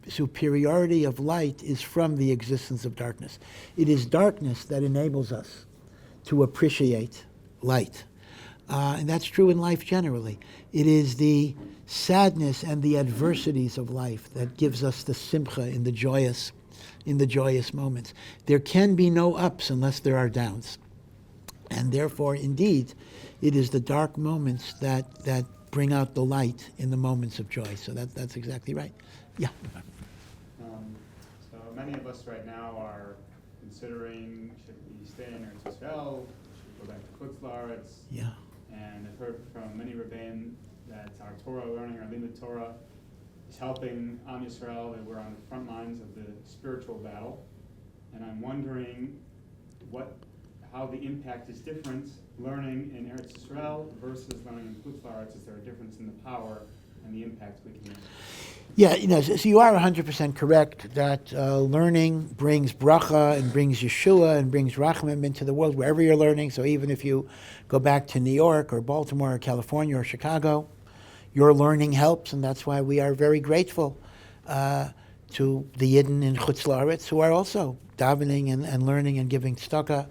superiority of light is from the existence of darkness. It is darkness that enables us to appreciate light. And that's true in life generally. It is the sadness and the adversities of life that gives us the simcha in the joyous moments. There can be no ups unless there are downs. And therefore, indeed, it is the dark moments that bring out the light in the moments of joy. So that's exactly right. Yeah.
So many of us right now are considering, should we stay in Eretz Israel, should we go back to Chutz Laaretz?
Yeah.
And I've heard from many Rebbeim that our Torah learning, our limud Torah, is helping Am Yisrael, that we're on the front lines of the spiritual battle. And I'm wondering how the impact is different learning in Eretz Yisrael versus learning in Chutz Laaretz. Is there a difference in the power and the impact we can make.
Yeah, so you are 100% correct that learning brings bracha and brings Yeshua and brings rachamim into the world wherever you're learning. So even if you go back to New York or Baltimore or California or Chicago, your learning helps, and that's why we are very grateful to the Yidden in Chutz Laaretz who are also davening and learning and giving tzedakah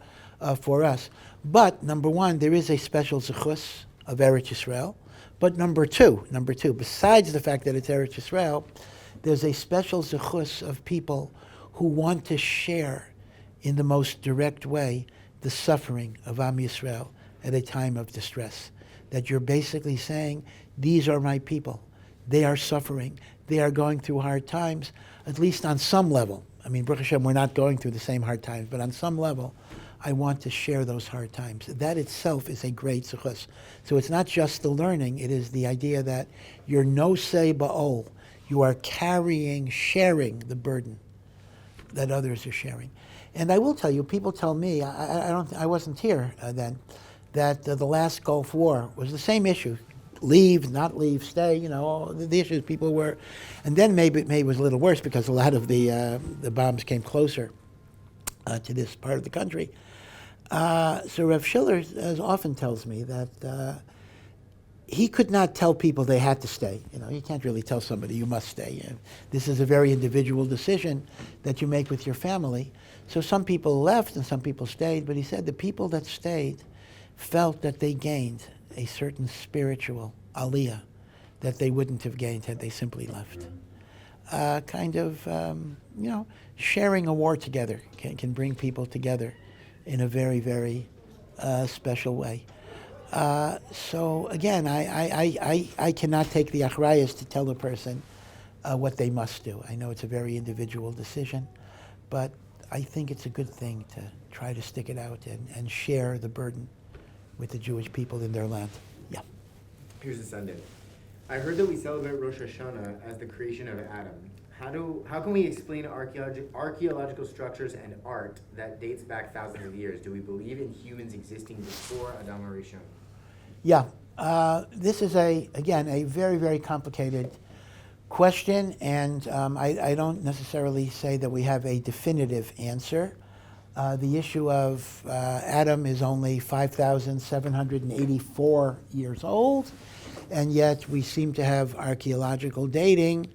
for us. But number one, there is a special zechus of Eretz Yisrael. But number two, besides the fact that it's Eretz Yisrael, there's a special zechus of people who want to share in the most direct way the suffering of Am Yisrael at a time of distress. That you're basically saying, these are my people. They are suffering. They are going through hard times, at least on some level. I mean, Baruch Hashem, we're not going through the same hard times, but on some level, I want to share those hard times. That itself is a great zechus. So it's not just the learning, it is the idea that you're nosei ba'ol. You are sharing the burden that others are sharing. And I will tell you, people tell me, I wasn't here then, that the last Gulf War was the same issue. Leave, not leave, stay, all the issues people were. And then maybe it was a little worse because a lot of the bombs came closer to this part of the country. So Rev Schiller often tells me that he could not tell people they had to stay. You can't really tell somebody you must stay. This is a very individual decision that you make with your family. So some people left and some people stayed, but he said the people that stayed felt that they gained a certain spiritual aliyah that they wouldn't have gained had they simply left. Sharing a war together can bring people together in a very, very special way. So again, I cannot take the achrayas to tell a person what they must do. I know it's a very individual decision, but I think it's a good thing to try to stick it out and share the burden with the Jewish people in their land. Yeah.
Here's the Sunday. I heard that we celebrate Rosh Hashanah as the creation of Adam. How can we explain archaeological structures and art that dates back thousands of years? Do we believe in humans existing before Adam HaRishon?
Yeah. This is, a very, very complicated question, and I don't necessarily say that we have a definitive answer. The issue of Adam is only 5,784 years old, and yet we seem to have archaeological dating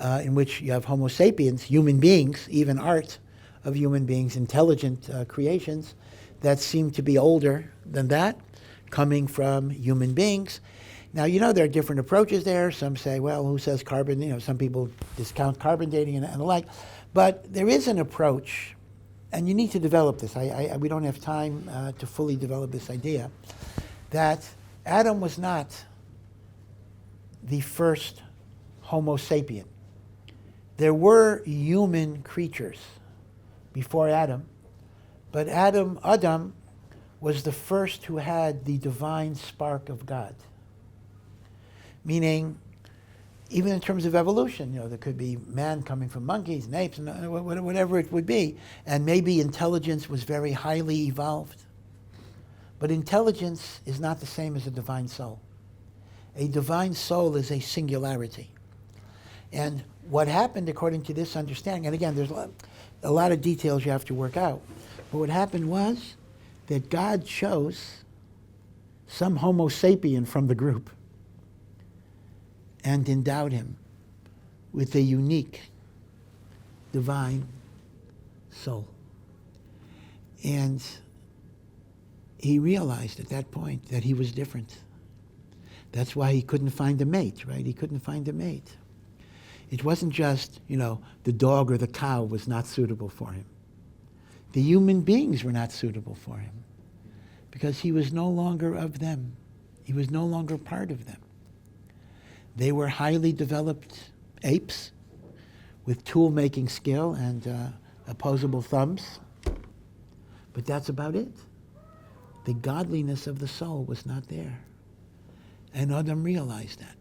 in which you have Homo sapiens, human beings, even art of human beings, intelligent creations that seem to be older than that, coming from human beings. Now, there are different approaches there. Some say, well, who says carbon? Some people discount carbon dating and the like. But there is an approach, and you need to develop this. We don't have time to fully develop this idea, that Adam was not the first Homo sapien. There were human creatures before Adam, but Adam was the first who had the divine spark of God. Meaning, even in terms of evolution, there could be man coming from monkeys and apes and whatever it would be, and maybe intelligence was very highly evolved. But intelligence is not the same as a divine soul. A divine soul is a singularity. And what happened, according to this understanding, and again, there's a lot of details you have to work out, but what happened was that God chose some Homo sapien from the group and endowed him with a unique divine soul. And he realized at that point that he was different. That's why he couldn't find a mate, right? He couldn't find a mate. It wasn't just, the dog or the cow was not suitable for him. The human beings were not suitable for him because he was no longer of them. He was no longer part of them. They were highly developed apes with tool-making skill and opposable thumbs. But that's about it. The godliness of the soul was not there. And Adam realized that.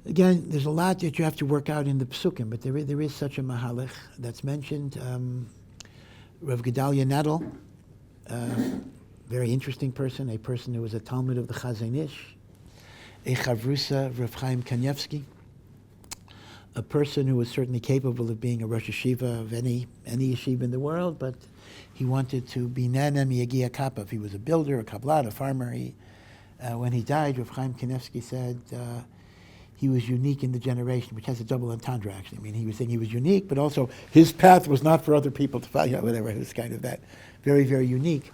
Again, there's a lot that you have to work out in the Psukim, but there is such a mahalach that's mentioned. Rav Gedalia Nadel, very interesting person, a person who was a Talmud of the Chazon Ish, a chavrusa Rav Chaim Kanievsky, a person who was certainly capable of being a Rosh Yeshiva of any yeshiva in the world, but he wanted to be nana miyagia kappa. If he was a builder, a kabbalah, a farmer, when he died, Rav Chaim Kanievsky said he was unique in the generation, which has a double entendre, actually. I mean, he was saying he was unique, but also his path was not for other people to follow, whatever. It was kind of that very, very unique.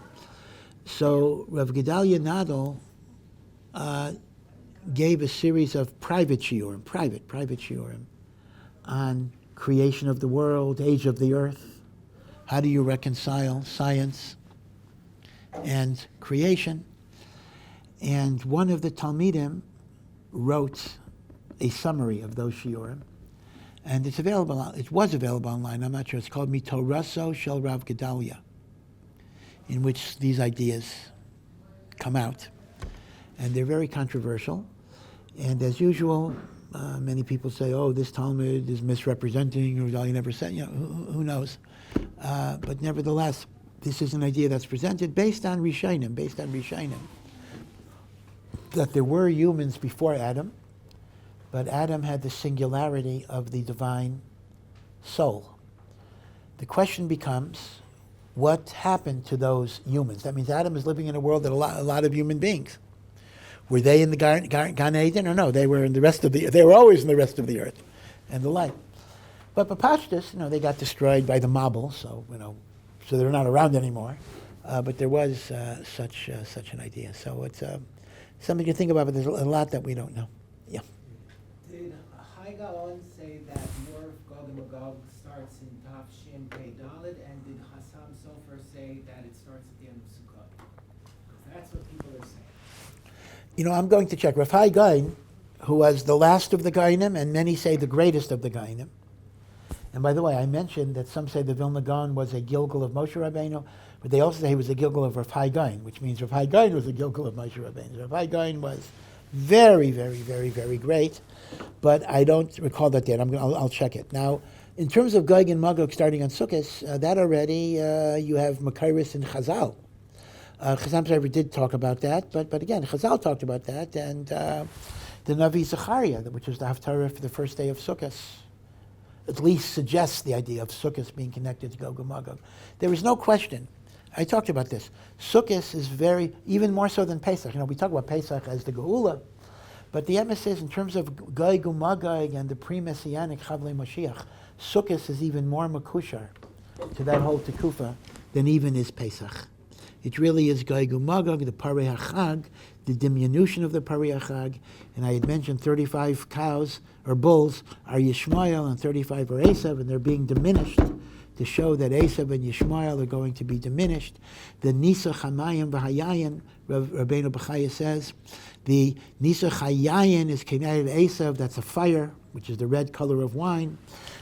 So Rav Gedalia Nadel gave a series of private shiurim, private shiurim, on creation of the world, age of the earth. How do you reconcile science and creation? And one of the Talmidim wrote a summary of those shiurim, and it was available online, I'm not sure. It's called Mitoraso Shel Rav Gedalia, in which these ideas come out. And they're very controversial. And as usual, many people say, oh, this Talmud is misrepresenting, or Gedalia never said, who knows? But nevertheless, this is an idea that's presented based on Rishonim, that there were humans before Adam, but Adam had the singularity of the divine soul. The question becomes, what happened to those humans? That means Adam is living in a world that a lot of human beings. Were they in the Gan Eden or no? They were in the rest of they were always in the rest of the earth and the light. But Pashtus, they got destroyed by the Mabul, so they're not around anymore. But there was such an idea. So it's something to think about, but there's a lot that we don't know. Yeah.
Did Hai Gaon say that War of Gog and MaGog starts in Tav Shin Pei Dalet, and did Chasam Sofer say that it starts at the end of Sukkot? Because that's what people are saying.
I'm going to check. Rav Hai Gaon, who was the last of the Gaonim, and many say the greatest of the Gaonim. And by the way, I mentioned that some say the Vilna Gaon was a Gilgal of Moshe Rabbeinu, but they also say he was a Gilgal of Rav Hai Gaon, which means Rav Hai Gaon was a Gilgal of Moshe Rabbeinu. Rav Hai Gaon was very, very, very, very great, but I don't recall that date. I'll check it. Now, in terms of Gog and Magog starting on Sukkot, that already, you have Makairis and Chazal. Chasam Sofer did talk about that, but again, Chazal talked about that, and the Navi Zechariah, which is the Haftarah for the first day of Sukkot, at least suggests the idea of Sukkot being connected to Gog and Magog. There is no question. I talked about this. Sukkot is even more so than Pesach. We talk about Pesach as the Geula, but the emphasis in terms of Gog and Magog and the pre-Messianic Chavlei Mashiach, Sukkot is even more makushar to that whole Tekufa than even is Pesach. It really is Gog and Magog, the Parei HaChag, the diminution of the Parei HaChag, and I had mentioned 35 cows or bulls are Yishmael and 35 are Esav, and they're being diminished to show that Esav and Yishmael are going to be diminished. The Nisa Chamayim V'Hayayin, Rabbeinu Bechaya says, the Nisa Chayayin is connected to Esav, that's a fire, which is the red color of wine.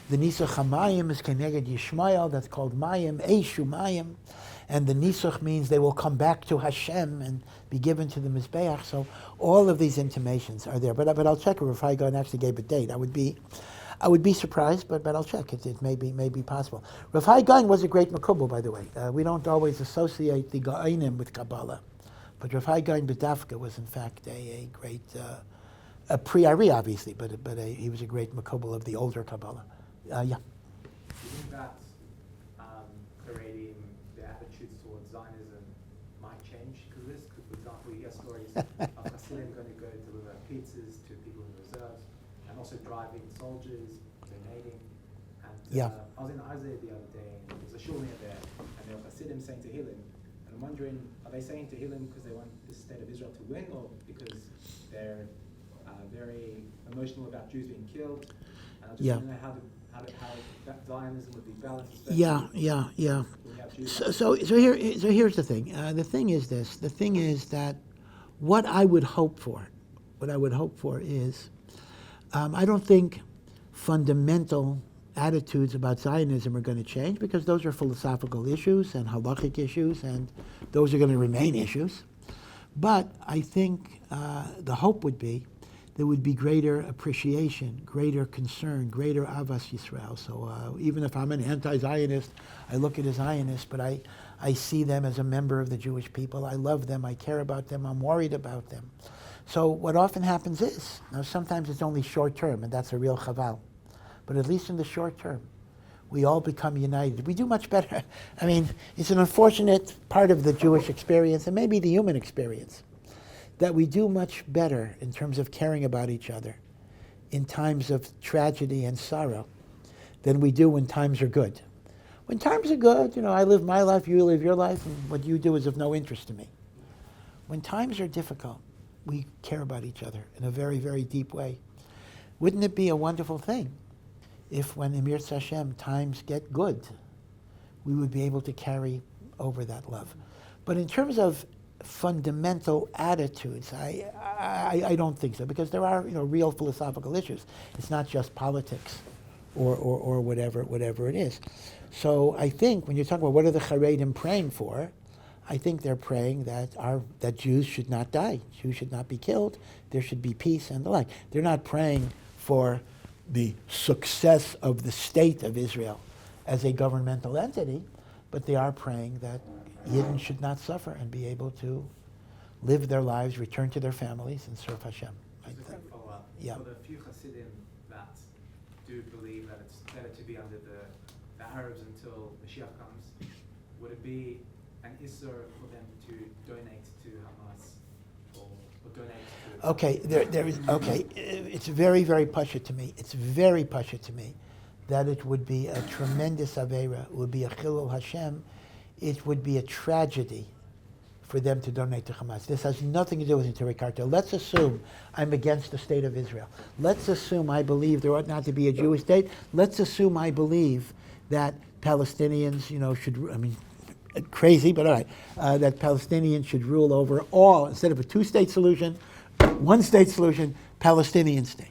The Nisa Chamayim is connected to Yishmael, that's called Mayim, Eshu Mayim. And the Nisuch means they will come back to Hashem and be given to the Mizbeach. So all of these intimations are there. But I'll check if Hai Gaon actually gave a date. I would be surprised, but I'll check. It may be possible. Rav Hai Gaon was a great Makubal, by the way. We don't always associate the Gaonim with Kabbalah. But Rav Hai Gaon B'dafka was in fact a great, a pre-Ari obviously, but he was a great Makubal of the older Kabbalah. Yeah.
Do you think that creating the attitudes towards Zionism might change? Because for example, you hear stories of Hasidim going to go deliver pizzas to people in the reserves, and also driving soldiers, donating. And I was in Isaiah the other day, and there's a shul near there, and there were Hasidim saying Tehillim. And I'm wondering, are they saying Tehillim because they want the state of Israel to win, or because they're very emotional about Jews being killed? And I just want to know how that Zionism would be balanced.
Yeah. So here's the thing. The thing is this. The thing is that what I would hope for is, I don't think fundamental attitudes about Zionism are going to change, because those are philosophical issues and halachic issues, and those are going to remain issues. But I think the hope would be there would be greater appreciation, greater concern, greater avas Yisrael. So even if I'm an anti-Zionist, I look at a Zionist, but I see them as a member of the Jewish people. I love them, I care about them, I'm worried about them. So what often happens is, now sometimes it's only short term, and that's a real chaval, but at least in the short term, we all become united. We do much better. I mean, it's an unfortunate part of the Jewish experience, and maybe the human experience, that we do much better in terms of caring about each other in times of tragedy and sorrow than we do when times are good. When times are good, I live my life, you live your life, and what you do is of no interest to me. When times are difficult, we care about each other in a very, very deep way. Wouldn't it be a wonderful thing if when Emir Hashem times get good, we would be able to carry over that love? But in terms of fundamental attitudes, I don't think so, because there are real philosophical issues. It's not just politics or whatever it is. So I think when you talk about what are the Haredim praying for, I think they're praying that Jews should not die, Jews should not be killed, there should be peace and the like. They're not praying for the success of the state of Israel as a governmental entity, but they are praying that Yidden should not suffer and be able to live their lives, return to their families, and serve Hashem.
Just a quick follow-up.
Yeah.
For the few Hasidim that do believe that it's better to be under the Arabs until Mashiach comes, would it be an issur for them to donate to Hamas or donate to...
Okay, there is, okay, it's very, very pasha to me. It's very pasha to me that it would be a tremendous avera. It would be a chilul Hashem. It would be a tragedy for them to donate to Hamas. This has nothing to do with interpretation. Let's assume I'm against the state of Israel. Let's assume I believe there ought not to be a Jewish state. Let's assume I believe that Palestinians, should, crazy, but all right, that Palestinians should rule over all, instead of a two-state solution, one-state solution, Palestinian state.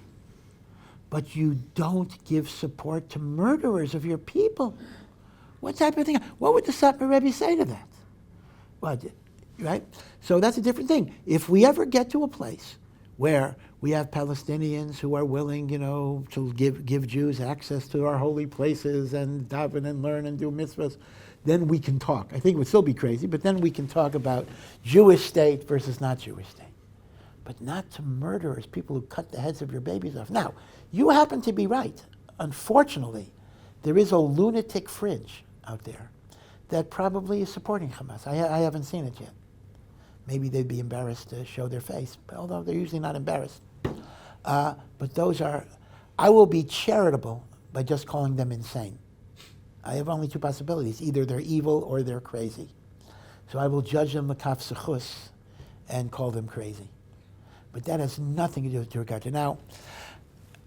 But you don't give support to murderers of your people. What type of thing? What would the Satmar Rebbe say to that? What, right? So that's a different thing. If we ever get to a place where we have Palestinians who are willing, to give Jews access to our holy places and daven and learn and do mitzvahs, then we can talk. I think it would still be crazy, but then we can talk about Jewish state versus not Jewish state. But not to murderers, people who cut the heads of your babies off. Now, you happen to be right. Unfortunately, there is a lunatic fringe out there that probably is supporting Hamas. I haven't seen it yet. Maybe they'd be embarrassed to show their face, although they're usually not embarrassed. But those are, I will be charitable by just calling them insane. I have only two possibilities. Either they're evil or they're crazy. So I will judge them l'kaf sechus and call them crazy. But that has nothing to do with regard to. Now,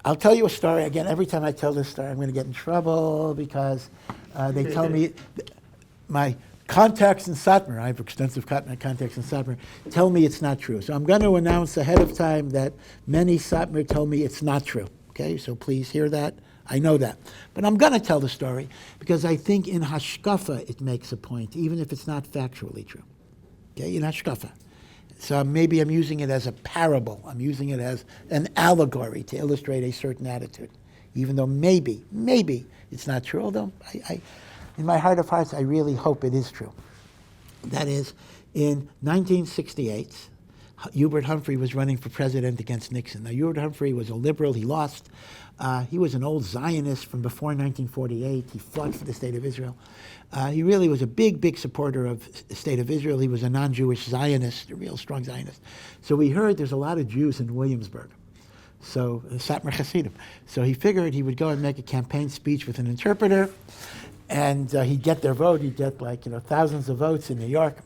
I'll tell you a story. Again, every time I tell this story, I'm going to get in trouble because they tell me, my contacts in Satmar, I have extensive contacts in Satmar, tell me it's not true. So I'm going to announce ahead of time that many Satmar tell me it's not true. Okay, so please hear that. I know that. But I'm going to tell the story because I think in Hashkafa it makes a point, even if it's not factually true. Okay, in Hashkafa. So maybe I'm using it as a parable. I'm using it as an allegory to illustrate a certain attitude, even though maybe it's not true, although I in my heart of hearts, I really hope it is true. That is, in 1968, Hubert Humphrey was running for president against Nixon. Now, Hubert Humphrey was a liberal. He lost. He was an old Zionist from before 1948. He fought for the state of Israel. He really was a big supporter of the state of Israel. He was a non-Jewish Zionist, a real strong Zionist. So we heard there's a lot of Jews in Williamsburg. So, Satmar Hasidim. So he figured he would go and make a campaign speech with an interpreter, and he'd get their vote. He'd get thousands of votes in New York.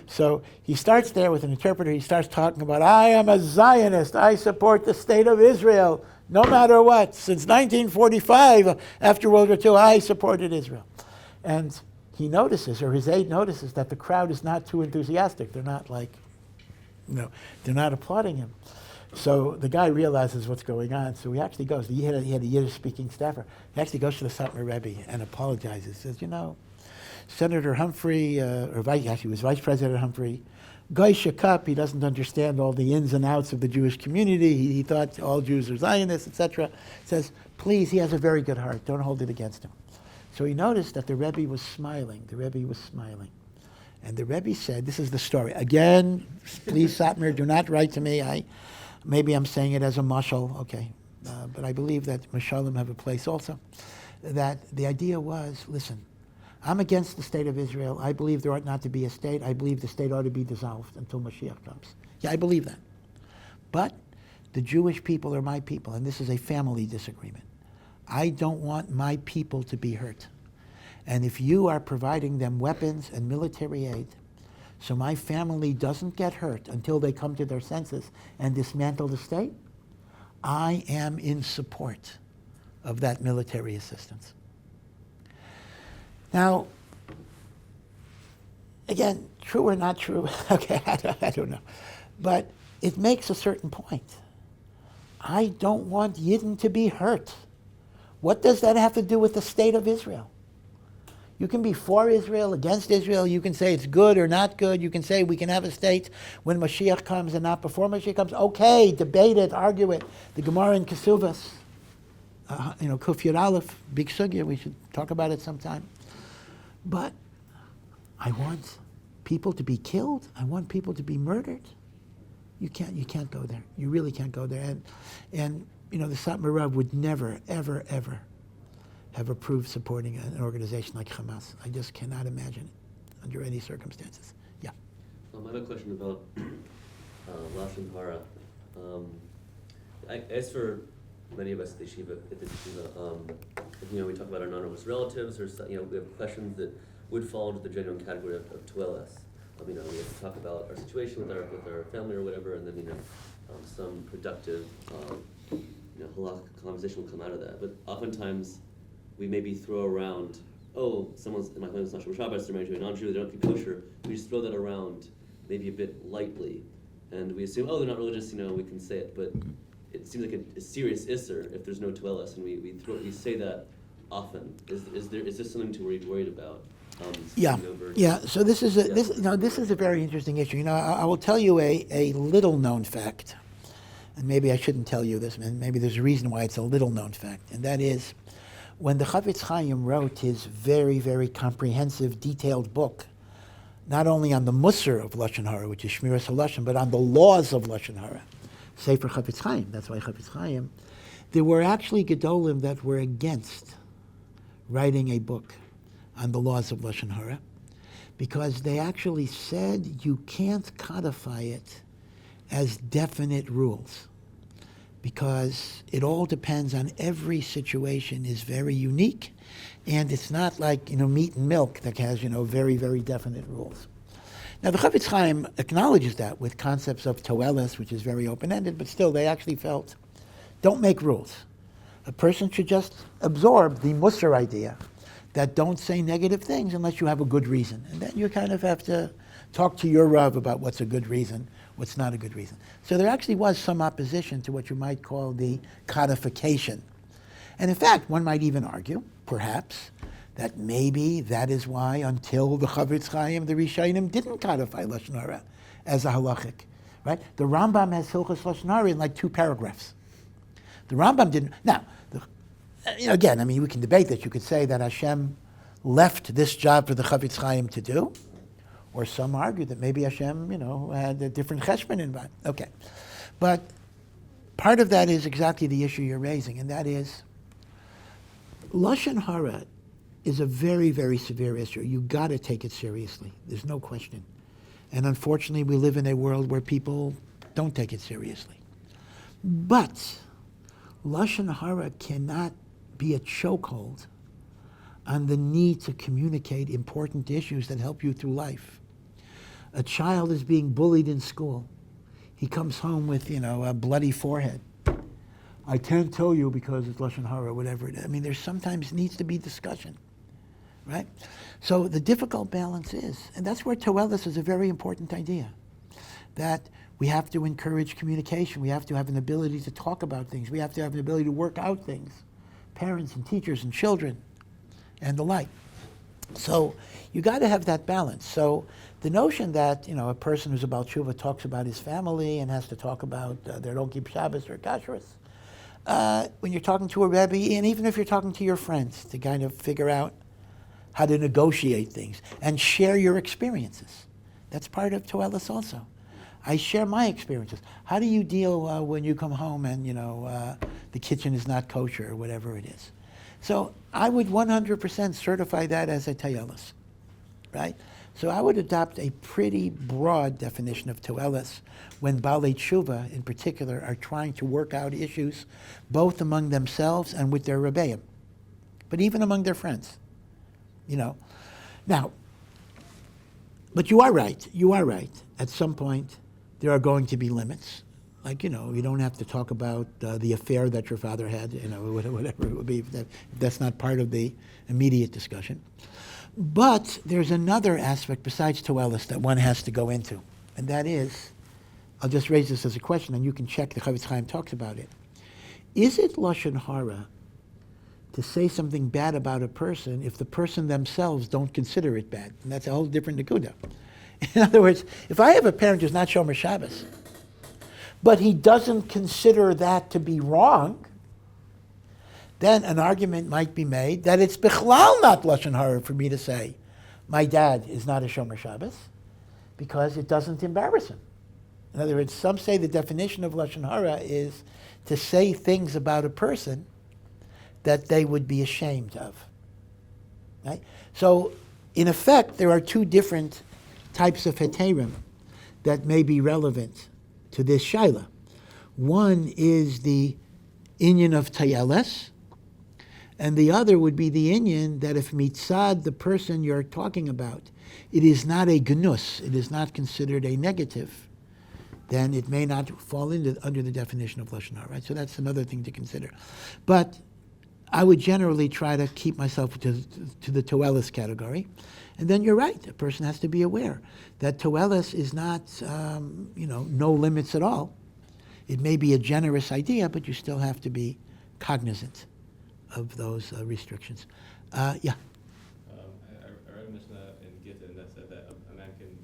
So he starts there with an interpreter. He starts talking about, I am a Zionist. I support the state of Israel, no matter what. Since 1945, after World War II, I supported Israel. And he notices, or his aide notices, that the crowd is not too enthusiastic. They're not they're not applauding him. So the guy realizes what's going on. So he actually goes. He had a Yiddish-speaking staffer. He actually goes to the Satmar Rebbe and apologizes. Says, Senator Humphrey, he was Vice President Humphrey, Goy Shakap, he doesn't understand all the ins and outs of the Jewish community. He thought all Jews are Zionists, etc. Says, please, he has a very good heart. Don't hold it against him. So he noticed that the Rebbe was smiling. And the Rebbe said, this is the story. Again, please, Satmar, do not write to me. Maybe I'm saying it as a mashal, okay. But I believe that mashalim have a place also. That the idea was, listen, I'm against the state of Israel. I believe there ought not to be a state. I believe the state ought to be dissolved until Mashiach comes. Yeah, I believe that. But the Jewish people are my people, and this is a family disagreement. I don't want my people to be hurt. And if you are providing them weapons and military aid, so my family doesn't get hurt until they come to their senses and dismantle the state, I am in support of that military assistance. Now, again, true or not true, okay, I don't know. But it makes a certain point. I don't want Yidden to be hurt. What does that have to do with the state of Israel? You can be for Israel, against Israel. You can say it's good or not good. You can say we can have a state when Mashiach comes and not before Mashiach comes. Okay, debate it, argue it. The Gemara in Kesuvas, Kuf Yud Aleph, big sugya, we should talk about it sometime. But I want people to be killed. I want people to be murdered. You can't go there. You really can't go there. And the Satmar Rav would never, ever, ever have approved supporting an organization like Hamas. I just cannot imagine it under any circumstances. Yeah.
I have a question about lashon hara. As for many of us at the yeshiva, we talk about our non-Jewish relatives, or we have questions that would fall into the genuine category of toeles. We have to talk about our situation with our family or whatever, and then some productive halakhic conversation will come out of that. But oftentimes we maybe throw around, someone's in my family's not Shomer Shabbos, they're married to a non-Jew, they don't keep kosher. We just throw that around maybe a bit lightly, and we assume, they're not religious, we can say it, but it seems like a serious isser if there's no toeles, and we say that often. Is this something to be worried about?
Yeah. So this is a very interesting issue. I will tell you a little known fact, and maybe I shouldn't tell you this, and maybe there's a reason why it's a little known fact, and that is when the Chafetz Chaim wrote his very, very comprehensive, detailed book, not only on the Musar of lashon hara, which is Shmiras HaLashon, but on the laws of lashon hara, Sefer Chafetz Chaim. That's why Chafetz Chaim. There were actually Gedolim that were against writing a book on the laws of lashon hara, because they actually said you can't codify it as definite rules, because it all depends on every situation is very unique, and it's not like meat and milk that has very, very definite rules. Now the Chafetz Chaim acknowledges that with concepts of toeles, which is very open-ended, but still they actually felt, don't make rules. A person should just absorb the Musar idea that don't say negative things unless you have a good reason. And then you kind of have to talk to your Rav about what's a good reason, what's not a good reason. So there actually was some opposition to what you might call the codification. And in fact, one might even argue, perhaps, that maybe that is why until the Chafetz Chaim, the Rishonim didn't codify lashon hara as a halachic, right? The Rambam has Hilchos lashon hara in like 2 paragraphs. The Rambam didn't. Now, again, we can debate this. You could say that Hashem left this job for the Chafetz Chaim to do, or some argue that maybe Hashem, had a different cheshbon in mind. Okay. But part of that is exactly the issue you're raising, and that is lashon hara is a very, very severe issue. You've got to take it seriously. There's no question. And unfortunately, we live in a world where people don't take it seriously. But lashon hara cannot be a chokehold on the need to communicate important issues that help you through life. A child is being bullied in school. He comes home with, a bloody forehead. I can't tell you because it's lashon hara, whatever it is. There sometimes needs to be discussion, right? So the difficult balance is, and that's where toeles is a very important idea, that we have to encourage communication. We have to have an ability to talk about things. We have to have an ability to work out things, parents and teachers and children and the like. So you got to have that balance. So the notion that a person who's about teshuva talks about his family and has to talk about they don't keep Shabbos or kashrus, when you're talking to a Rebbe, and even if you're talking to your friends, to kind of figure out how to negotiate things, and share your experiences. That's part of Toelis also. I share my experiences. How do you deal when you come home and the kitchen is not kosher or whatever it is? So I would 100% certify that as a Toelis, right? So I would adopt a pretty broad definition of Toelis when baalei teshuva, in particular, are trying to work out issues both among themselves and with their rebbeim, but even among their friends, Now, but you are right. At some point, there are going to be limits. Like, you don't have to talk about the affair that your father had, whatever it would be, if that's not part of the immediate discussion. But there's another aspect besides Toelis that one has to go into, and that is, I'll just raise this as a question, and you can check, the Chofetz Chaim talks about it. Is it lashon hara to say something bad about a person if the person themselves don't consider it bad? And that's a whole different nakuda. In other words, if I have a parent who's not Shomer Shabbos, but he doesn't consider that to be wrong, then an argument might be made that it's bichlal not lashon hara for me to say, my dad is not a Shomer Shabbos, because it doesn't embarrass him. In other words, some say the definition of lashon hara is to say things about a person that they would be ashamed of. Right? So, in effect, there are two different types of heterim that may be relevant to this shaila. One is the inyan of tayeles, and the other would be the inyan that if mitzad, the person you're talking about, it is not a gnus, it is not considered a negative, then it may not fall under the definition of lashon hara, right? So that's another thing to consider. But I would generally try to keep myself to the Toelis category. And then you're right, a person has to be aware that Toelis is not, no limits at all. It may be a generous idea, but you still have to be cognizant of those restrictions. Yeah.
I read a Mishnah in Gittin that said that a man can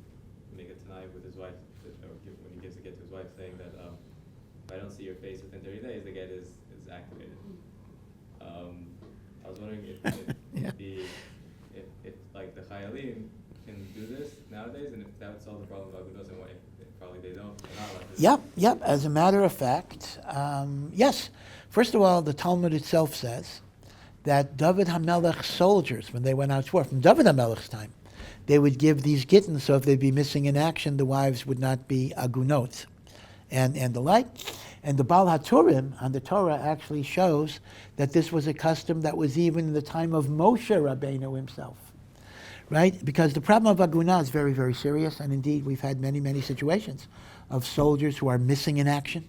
make a tanai with his wife, when he gives a get to his wife, saying that if I don't see your face within 30 days, the get is activated. I was wondering if like the Chayalim can do this nowadays, and if that would solve the problem of agunot, and why probably they don't.
Yep. As a matter of fact, yes. First of all, the Talmud itself says that David HaMelech's soldiers, when they went out to war, from David HaMelech's time, they would give these gittins, so if they'd be missing in action, the wives would not be agunot, and the like. And the Baal HaTurim on the Torah actually shows that this was a custom that was even in the time of Moshe Rabbeinu himself, right? Because the problem of agunah is very, very serious, and indeed we've had many, many situations of soldiers who are missing in action,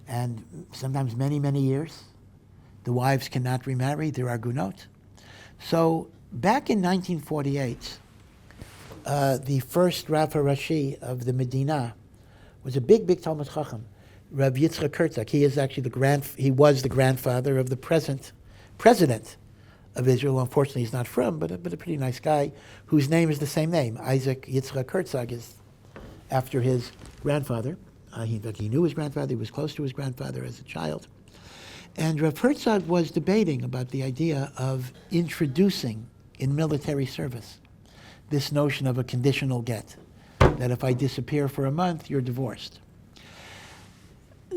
and sometimes many, many years. The wives cannot remarry, they're agunot. So back in 1948, the first Rav Rashi of the Medina was a big, big Talmud Chacham, Rav Yitzchak Breitowitz. He is actually he was the grandfather of the present president of Israel. Unfortunately, he's not from, but a pretty nice guy, whose name is the same name. Isaac Yitzchak Breitowitz is after his grandfather. He knew his grandfather. He was close to his grandfather as a child. And Rav Breitowitz was debating about the idea of introducing in military service this notion of a conditional get, that if I disappear for a month, you're divorced.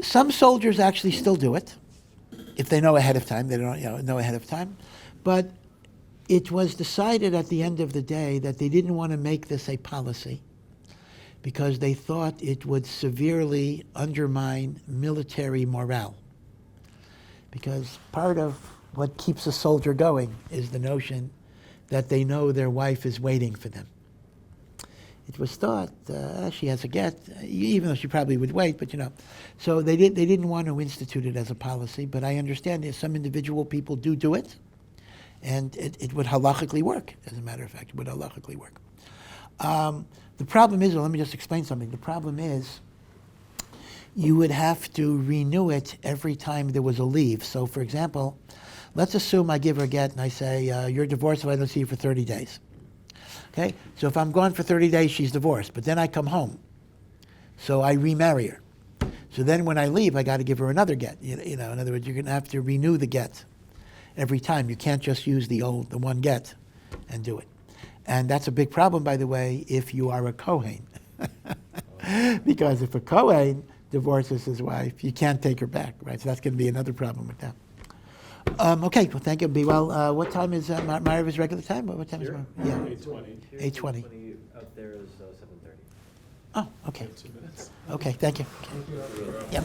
Some soldiers actually still do it, if they know ahead of time. They don't know ahead of time. But it was decided at the end of the day that they didn't want to make this a policy because they thought it would severely undermine military morale. Because part of what keeps a soldier going is the notion that they know their wife is waiting for them. It was thought she has a get, even though she probably would wait, but So they didn't want to institute it as a policy, but I understand that some individual people do it, and it would halachically work, as a matter of fact. It would halachically work. The problem is, let me just explain something. The problem is, you would have to renew it every time there was a leave. So, for example, let's assume I give her a get and I say, you're divorced if I don't see you for 30 days. Okay, so if I'm gone for 30 days, she's divorced. But then I come home, so I remarry her. So then when I leave, I got to give her another get. In other words, you're going to have to renew the get every time. You can't just use the one get and do it. And that's a big problem, by the way, if you are a Kohen. Because if a Kohen divorces his wife, you can't take her back, right? So that's going to be another problem with that. Okay, well, thank you. Be well. What time is Mariva's regular time? What time
Here?
is Yeah.
8:20.
8:20.
Out there is 7:30.
Oh, okay.
2 minutes.
Okay, thank you.
Thank you.
Yep.